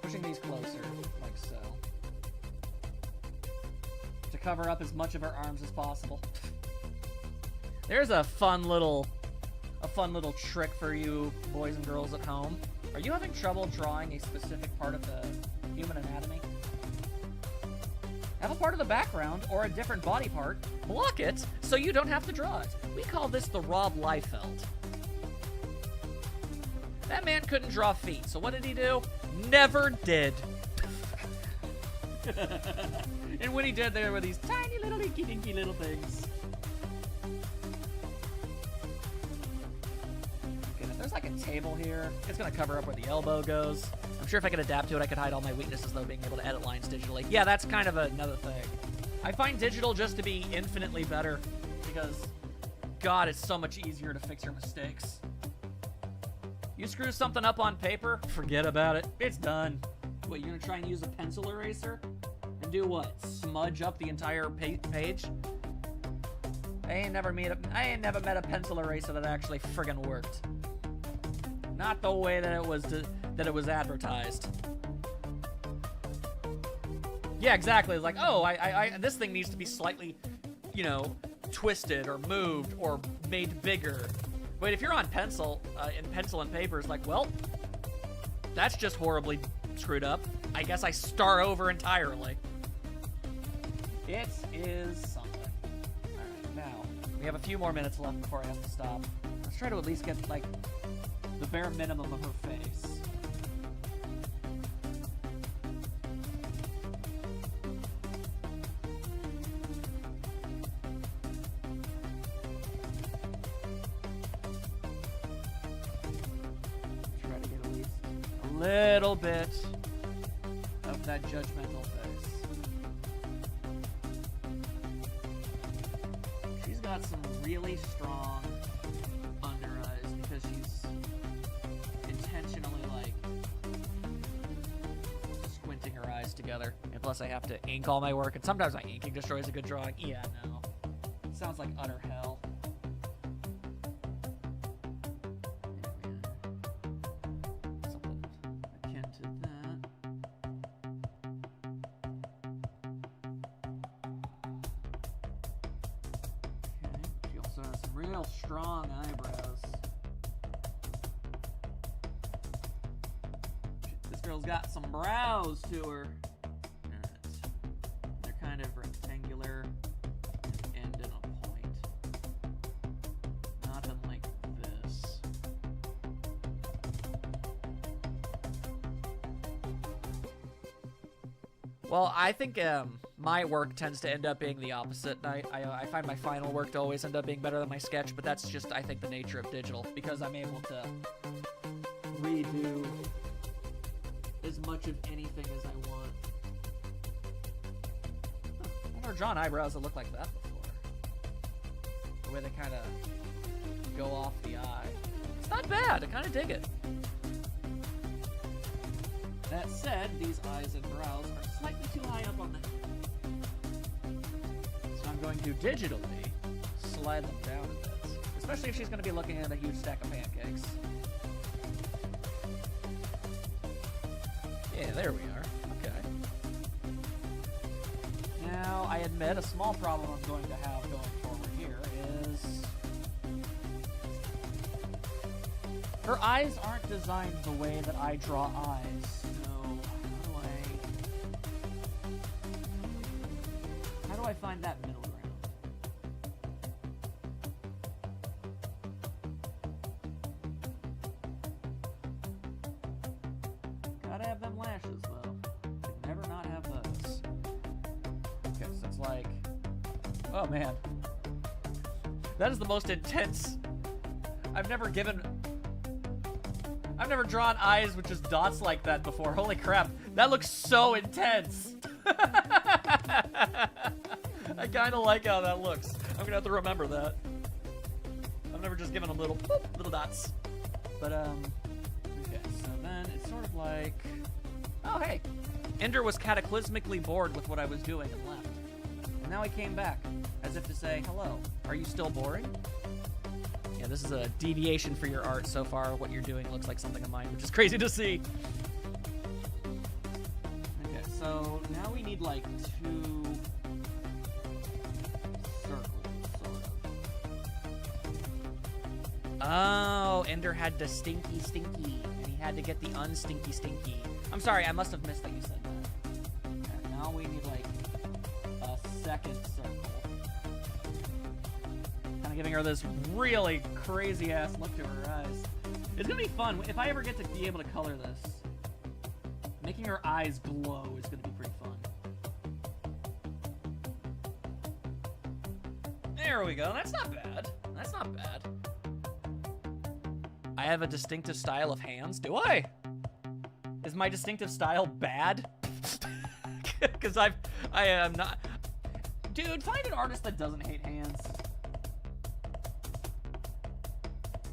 Pushing these closer, like so. To cover up as much of her arms as possible. There's a fun little trick for you boys and girls at home. Are you having trouble drawing a specific part of the human anatomy? Have a part of the background or a different body part, block it so you don't have to draw it. We call this the Rob Liefeld. That man couldn't draw feet, so what did he do? Never did. And when he did, there were these tiny little inky dinky little things. Okay, if there's like a table here, it's gonna cover up where the elbow goes. I'm sure if I could adapt to it, I could hide all my weaknesses, though, being able to edit lines digitally. Yeah, that's kind of another thing. I find digital just to be infinitely better, because, God, it's so much easier to fix your mistakes. You screw something up on paper, forget about it. It's done. What, you're gonna try and use a pencil eraser? And do what? Smudge up the entire page? I ain't never met a pencil eraser that actually friggin' worked. Not the way that it was advertised. Yeah, exactly. It's like, oh, this thing needs to be slightly, you know, twisted or moved or made bigger. Wait, if you're on pencil, in pencil and paper, it's like, well, that's just horribly screwed up. I guess I start over entirely. It is something. All right, now, we have a few more minutes left before I have to stop. Let's try to at least get, like, the bare minimum of her face. Try to get at least a little bit of that judgmental face. She's got some really strong under eyes because she's intentionally, like, squinting her eyes together. And plus I have to ink all my work, and sometimes my inking destroys a good drawing. Yeah, no. It sounds like utter hell. Something akin to that. Okay, she also has some real strong eyebrows. This girl's got some brows to her. Alright. They're kind of rectangular and end in a point. Not unlike this. Well, I think my work tends to end up being the opposite. I find my final work to always end up being better than my sketch, but that's just, I think, the nature of digital, because I'm able to redo as much of anything as I want. never drawn eyebrows that look like that before. The way they kind of go off the eye. It's not bad. I kind of dig it. That said, these eyes and brows are slightly too high up on the head. So I'm going to digitally slide them down a bit. Especially if she's going to be looking at a huge stack of pancakes. Yeah, there we are. Okay. Now, I admit a small problem I'm going to have going forward here is... her eyes aren't designed the way that I draw eyes. So, how do I find that middle ground? Gotta have them lashes, though. Could never not have those. Okay, so it's like... oh, man. That is the most intense... I've never drawn eyes with just dots like that before. Holy crap. That looks so intense. I kind of like how that looks. I'm gonna have to remember that. I've never just given them little dots. But, okay, so then it's sort of like... oh, hey. Ender was cataclysmically bored with what I was doing and left. And now he came back, as if to say, hello, are you still boring? Yeah, this is a deviation for your art so far. What you're doing looks like something of mine, which is crazy to see. Okay, so now we need like 2 circles, sort of. Oh, Ender had the stinky, and he had to get the unstinky. I'm sorry, I must have missed that you said that. Okay, now we need like a second circle. Giving her this really crazy ass look to her eyes. It's gonna be fun if I ever get to be able to color this. Making her eyes glow is gonna be pretty fun. There we go. That's not bad. That's not bad. I have a distinctive style of hands. Do I? Is my distinctive style bad? Because I am not. Dude, find an artist that doesn't hate hands.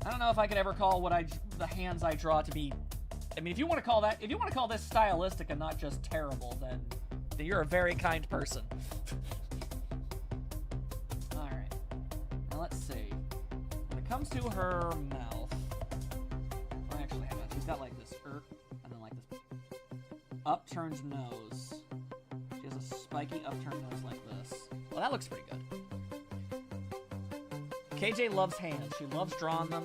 I don't know if I could ever call the hands I draw to be... I mean, if you want to call this stylistic and not just terrible, then you're a very kind person. Alright. Now let's see. When it comes to her mouth... well, actually, hang on. She's got like this and then like this upturned nose. She has a spiky upturned nose like this. Well, that looks pretty good. KJ loves hands. She loves drawing them,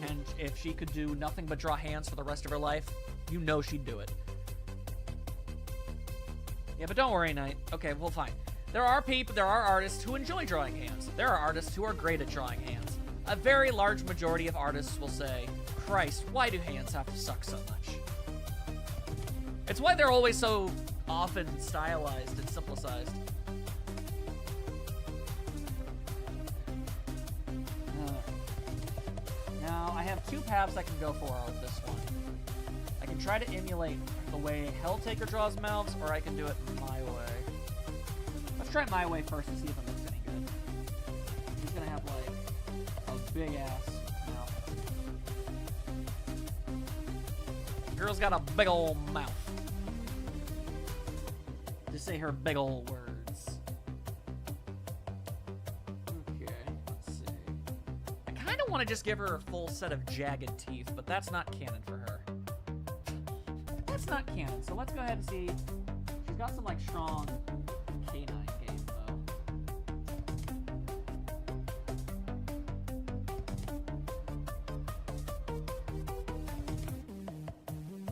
and if she could do nothing but draw hands for the rest of her life, you know she'd do it. Yeah, but don't worry, Knight. Okay, well, fine. There are artists who enjoy drawing hands. There are artists who are great at drawing hands. A very large majority of artists will say, Christ, why do hands have to suck so much? It's why they're always so often stylized and simplicized. Now, I have 2 paths I can go for with this one. I can try to emulate the way Helltaker draws mouths, or I can do it my way. Let's try it my way first to see if it looks any good. He's gonna have, like, a big-ass mouth. Girl's got a big ol' mouth. Just say her big ol' words. I want to just give her a full set of jagged teeth, but that's not canon for her. That's not canon, so let's go ahead and see. She's got some, like, strong canine game, though.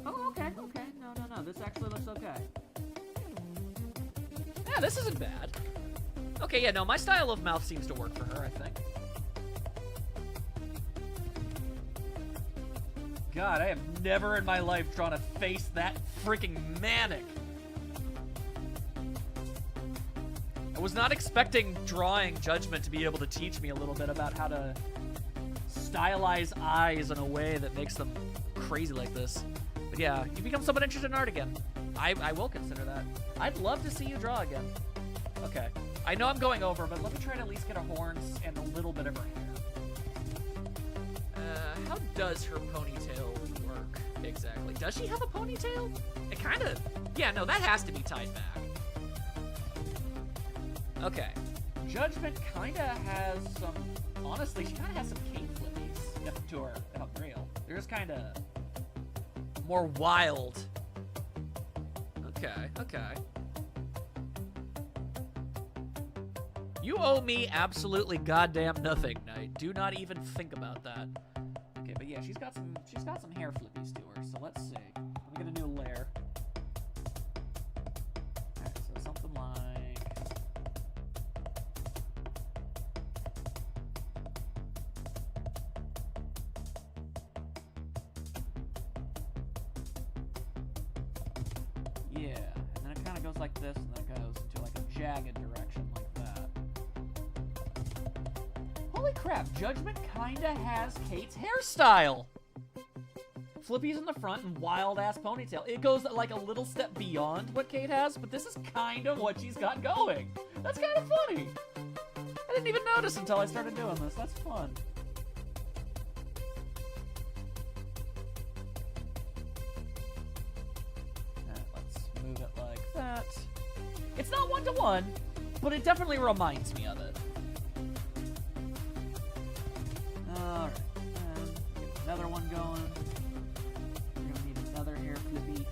Oh, okay. No, this actually looks okay. Yeah, this isn't bad. Okay, yeah, no, my style of mouth seems to work for her, I think. God, I have never in my life drawn a face that freaking manic. I was not expecting drawing judgment to be able to teach me a little bit about how to stylize eyes in a way that makes them crazy like this. But yeah, you become somewhat interested in art again. I will consider that. I'd love to see you draw again. Okay. I know I'm going over, but let me try to at least get her horns and a little bit of her hair. How does her ponytail work exactly? Does she have a ponytail? It kind of... Yeah, no, that has to be tied back. Okay. Judgment kind of has some... Honestly, she kind of has some cane flippies to her, if I'm real. They're just kind of more wild. Okay, okay. You owe me absolutely goddamn nothing, Knight. Do not even think about that. Okay, but yeah, she's got some hair flippies to her. So let's see. Let me get a new layer. Alright, so something like... Yeah, and then it kind of goes like this, and then it goes into like a jagged direction like that. Holy crap, Judgment kinda has Kate's hairstyle! Flippies in the front and wild-ass ponytail. It goes like a little step beyond what Kate has, but this is kind of what she's got going. That's kind of funny. I didn't even notice until I started doing this. That's fun. Let's move it like that. It's not one-to-one, but it definitely reminds me of it. Alright, get another one going. We're gonna need another hair flippy.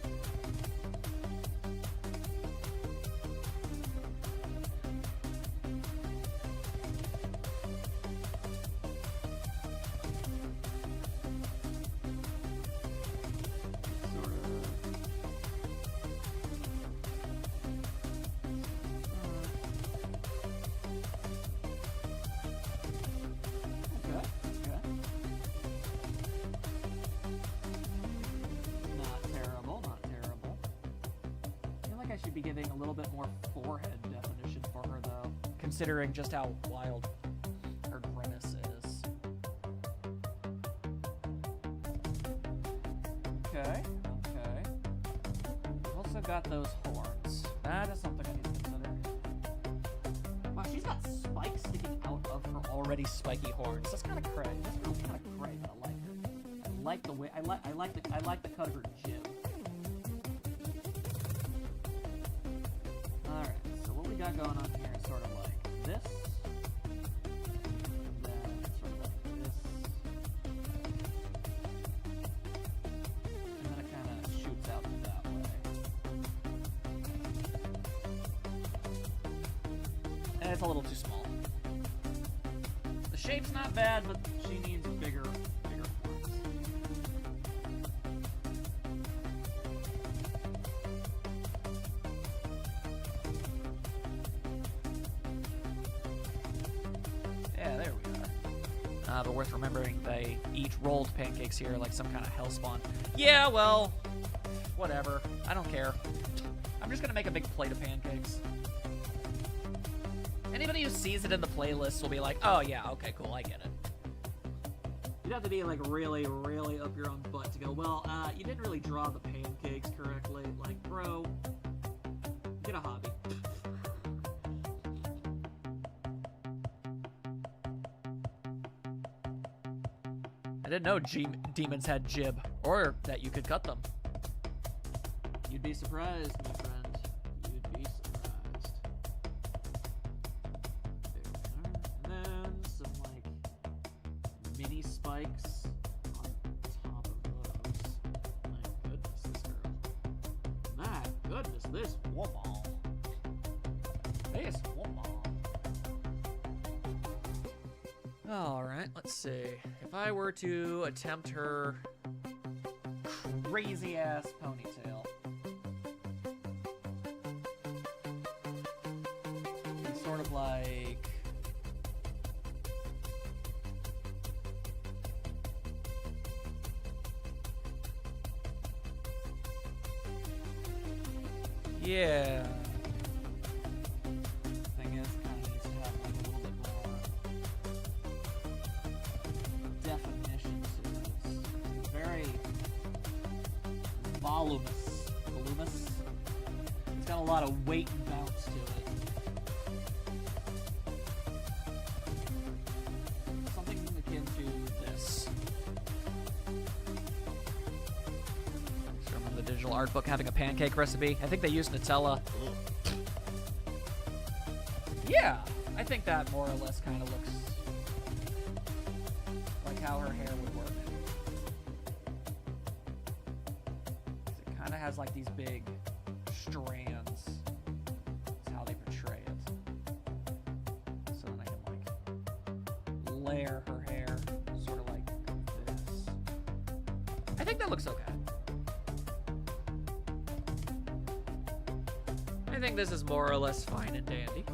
Should be giving a little bit more forehead definition for her, though, considering just how wild her grimace is. Okay, okay. We've also got those horns. That is something I need to consider. Wow, she's got spikes sticking out of her already spiky horns. That's kind of cray. That's really kind of cray, but I like her. I like the way I like the cut of her jib. Alright, so what we got going on here is sort of like this, and then sort of like this, and then it kind of shoots out that way. And it's a little too small. The shape's not bad, but she needs bigger horns. But worth remembering, they eat rolled pancakes here like some kind of hellspawn. Yeah, well, whatever. I don't care. I'm just gonna make a big plate of pancakes. Anybody who sees it in the playlist will be like, oh yeah, okay, cool, I get it. You'd have to be like really, really up your own butt to go, well, you didn't really draw the pancakes correctly. Like, bro, get a hobby. I didn't know demons had jib, or that you could cut them. You'd be surprised, my friend. You'd be surprised. There we are. And then some, like, mini spikes on top of those. My goodness, this girl. My goodness, this woman. This woman. Alright, let's see. If I were to attempt her crazy-ass ponytail, it's sort of like... Yeah. Thing is, kind of needs to have like a little bit more definition to it. It's very voluminous. Voluminous? It's got a lot of weight and bounce to it. digital art book having a pancake recipe. I think they used Nutella. Yeah, I think that more or less kind of looks like how her hair would work. It kind of has like these big strands. That's how they portray it. So then I can like layer her hair sort of like this. I think that looks okay. I think this is more or less fine and dandy.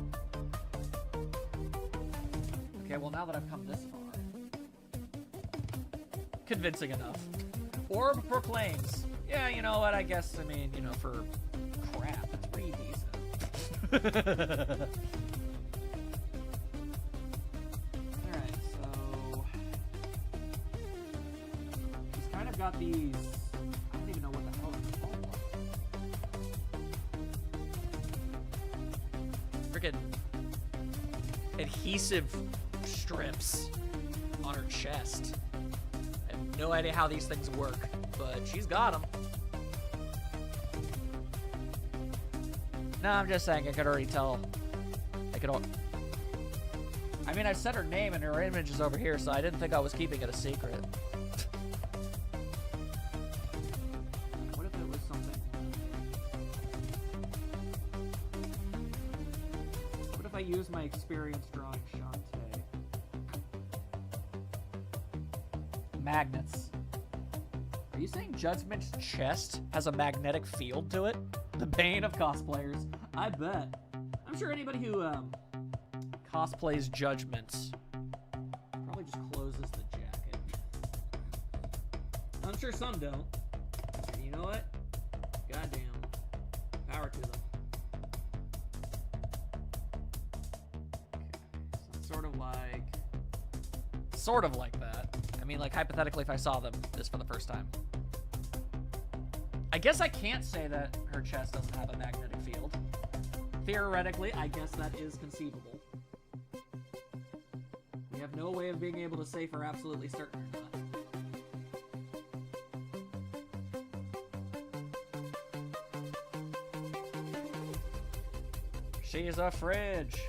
Okay, well now that I've come this far. Convincing enough. Orb proclaims. Yeah, you know what, I guess, I mean, you know, for crap, it's pretty decent. Alright, so... She's kind of got these... I don't even know what the hell they're called. Freaking adhesive strips on her chest. I have no idea how these things work, but she's got them. No, I'm just saying, I could already tell. I mean, I said her name and her image is over here, so I didn't think I was keeping it a secret. What if it was something? What if I use my experience drawing Shantae? Magnets. Are you saying Judgment's chest has a magnetic field to it? The bane of cosplayers. I bet. I'm sure anybody who cosplays Judgment probably just closes the jacket. I'm sure some don't. And you know what? Goddamn. Power to them. Okay. So sort of like that. I mean, like, hypothetically, if I saw them this for the first time. I guess I can't say that her chest doesn't have a magnetic field. Theoretically, I guess that is conceivable. We have no way of being able to say for absolutely certain or not. She's a fridge.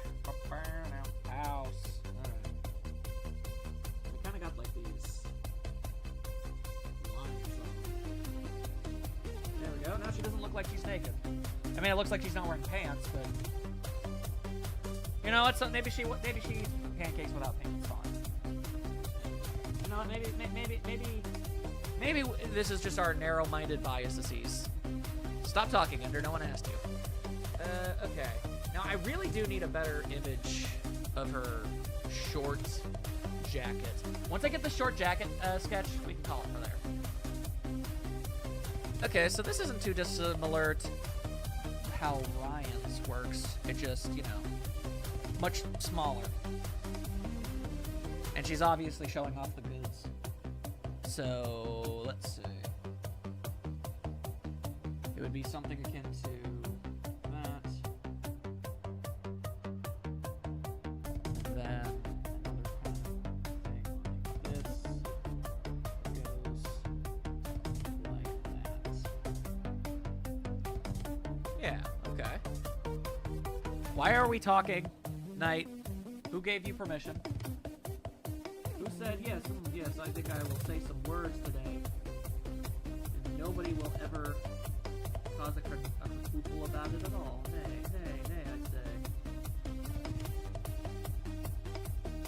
House. Alright. We kind of got like these lines on. There we go. Now she doesn't look like she's naked. I mean, it looks like she's not wearing pants, but you know what? So maybe she eats pancakes without pants on. You know what? Maybe this is just our narrow-minded biases. Stop talking, Ender. No one asked you. Okay. Now I really do need a better image of her short jacket. Once I get the short jacket sketch, we can call it from there. Okay, so this isn't too dissimilar to how Ryan's works. It just, you know, much smaller. And she's obviously showing off the goods. So, let's see. It would be something akin to that. Then another kind of thing like this goes like that. Yeah, okay. Why are we talking, Knight? Who gave you permission? Who said, yes, yes, I think I will say some words today. And nobody will ever cause a kerfuffle about it at all. Nay, I say.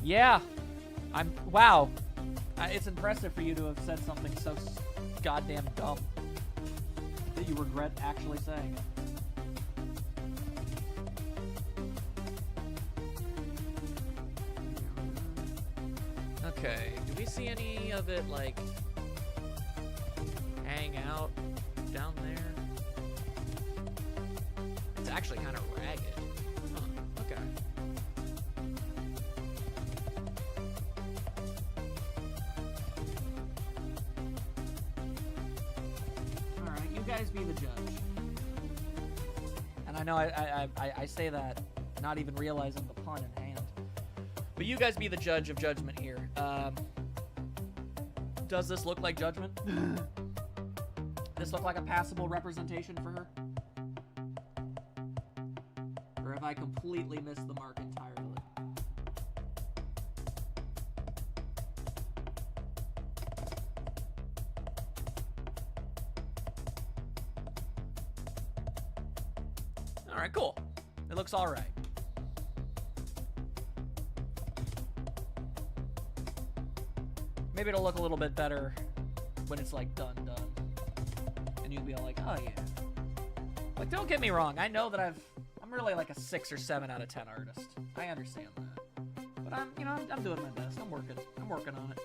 Yeah. Wow. It's impressive for you to have said something so goddamn dumb that you regret actually saying it. Okay, do we see any of it, like, hang out down there? It's actually kind of ragged. Huh, okay. Alright, you guys be the judge. And I know I say that not even realizing the pun in hand. But you guys be the judge of judgment here. Does this look like Judgment? this look like a passable representation for her? Or have I completely missed the mark entirely? All right, cool. It looks all right. Maybe it'll look a little bit better when it's like done. And you'll be all like, oh yeah. Like, don't get me wrong. I know that I'm really like a 6 or 7 out of 10 artist. I understand that. But I'm doing my best. I'm working on it.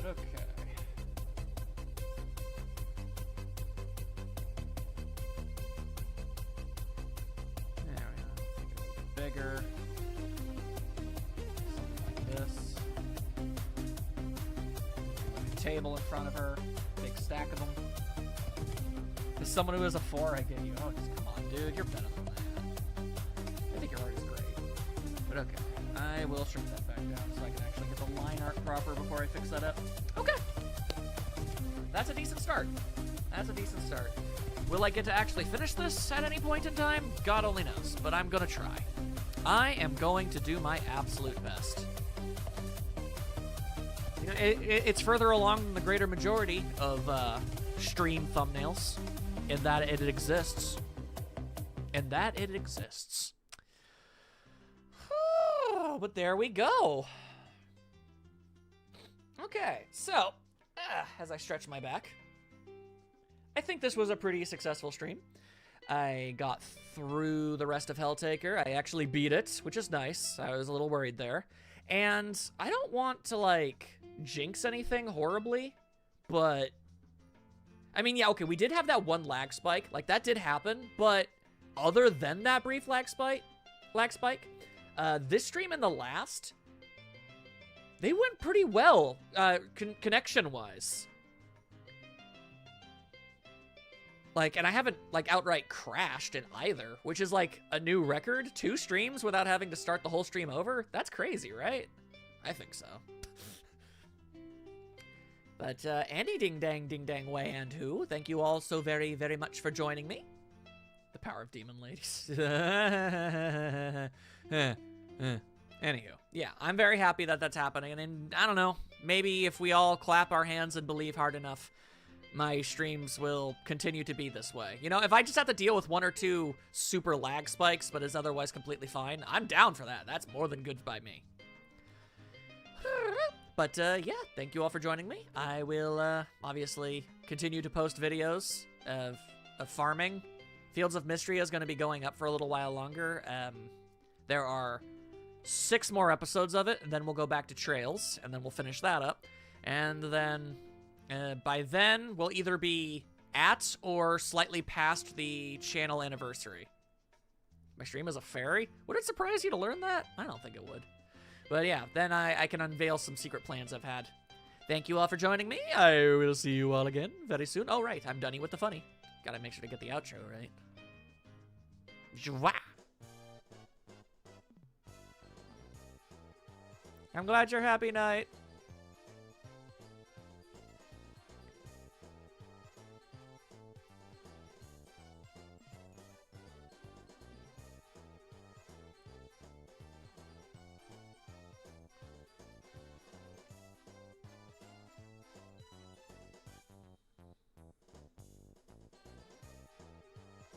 Okay. There we go. Make it a little bit bigger. Something like this. Table in front of her, big stack of them. As someone who is a 4, I get you. Oh, just come on, dude, you're better than that. I think your art is great. But okay, I will shrink that back down so I can actually get the line art proper before I fix that up. Okay. That's a decent start. That's a decent start. Will I get to actually finish this at any point in time? God only knows, but I'm gonna try. I am going to do my absolute best. You know, it's further along than the greater majority of stream thumbnails in that it exists. But there we go. Okay, so, as I stretch my back, I think this was a pretty successful stream. I got through the rest of Helltaker. I actually beat it, which is nice. I was a little worried there. And I don't want to, like, jinx anything horribly, but I mean, yeah, okay, we did have that one lag spike, like that did happen, but other than that brief lag spike, this stream and the last, they went pretty well, connection wise. Like, and I haven't like outright crashed in either, which is like a new record. 2 streams without having to start the whole stream over. That's crazy, right? I think so. But Andy Ding Dang Way and Who, thank you all so very, very much for joining me. The power of demon ladies. Anywho, yeah, I'm very happy that that's happening. And I don't know, maybe if we all clap our hands and believe hard enough, my streams will continue to be this way. You know, if I just have to deal with 1 or 2 super lag spikes, but is otherwise completely fine, I'm down for that. That's more than good by me. But, yeah, thank you all for joining me. I will, obviously continue to post videos of farming. Fields of Mystery is going to be going up for a little while longer. There are 6 more episodes of it, and then we'll go back to Trails, and then we'll finish that up. And then, by then, we'll either be at or slightly past the channel anniversary. My stream is a fairy? Would it surprise you to learn that? I don't think it would. But yeah, then I can unveil some secret plans I've had. Thank you all for joining me. I will see you all again very soon. Oh, right, I'm done with the funny. Gotta make sure to get the outro right. Jwa! I'm glad you're happy, Night.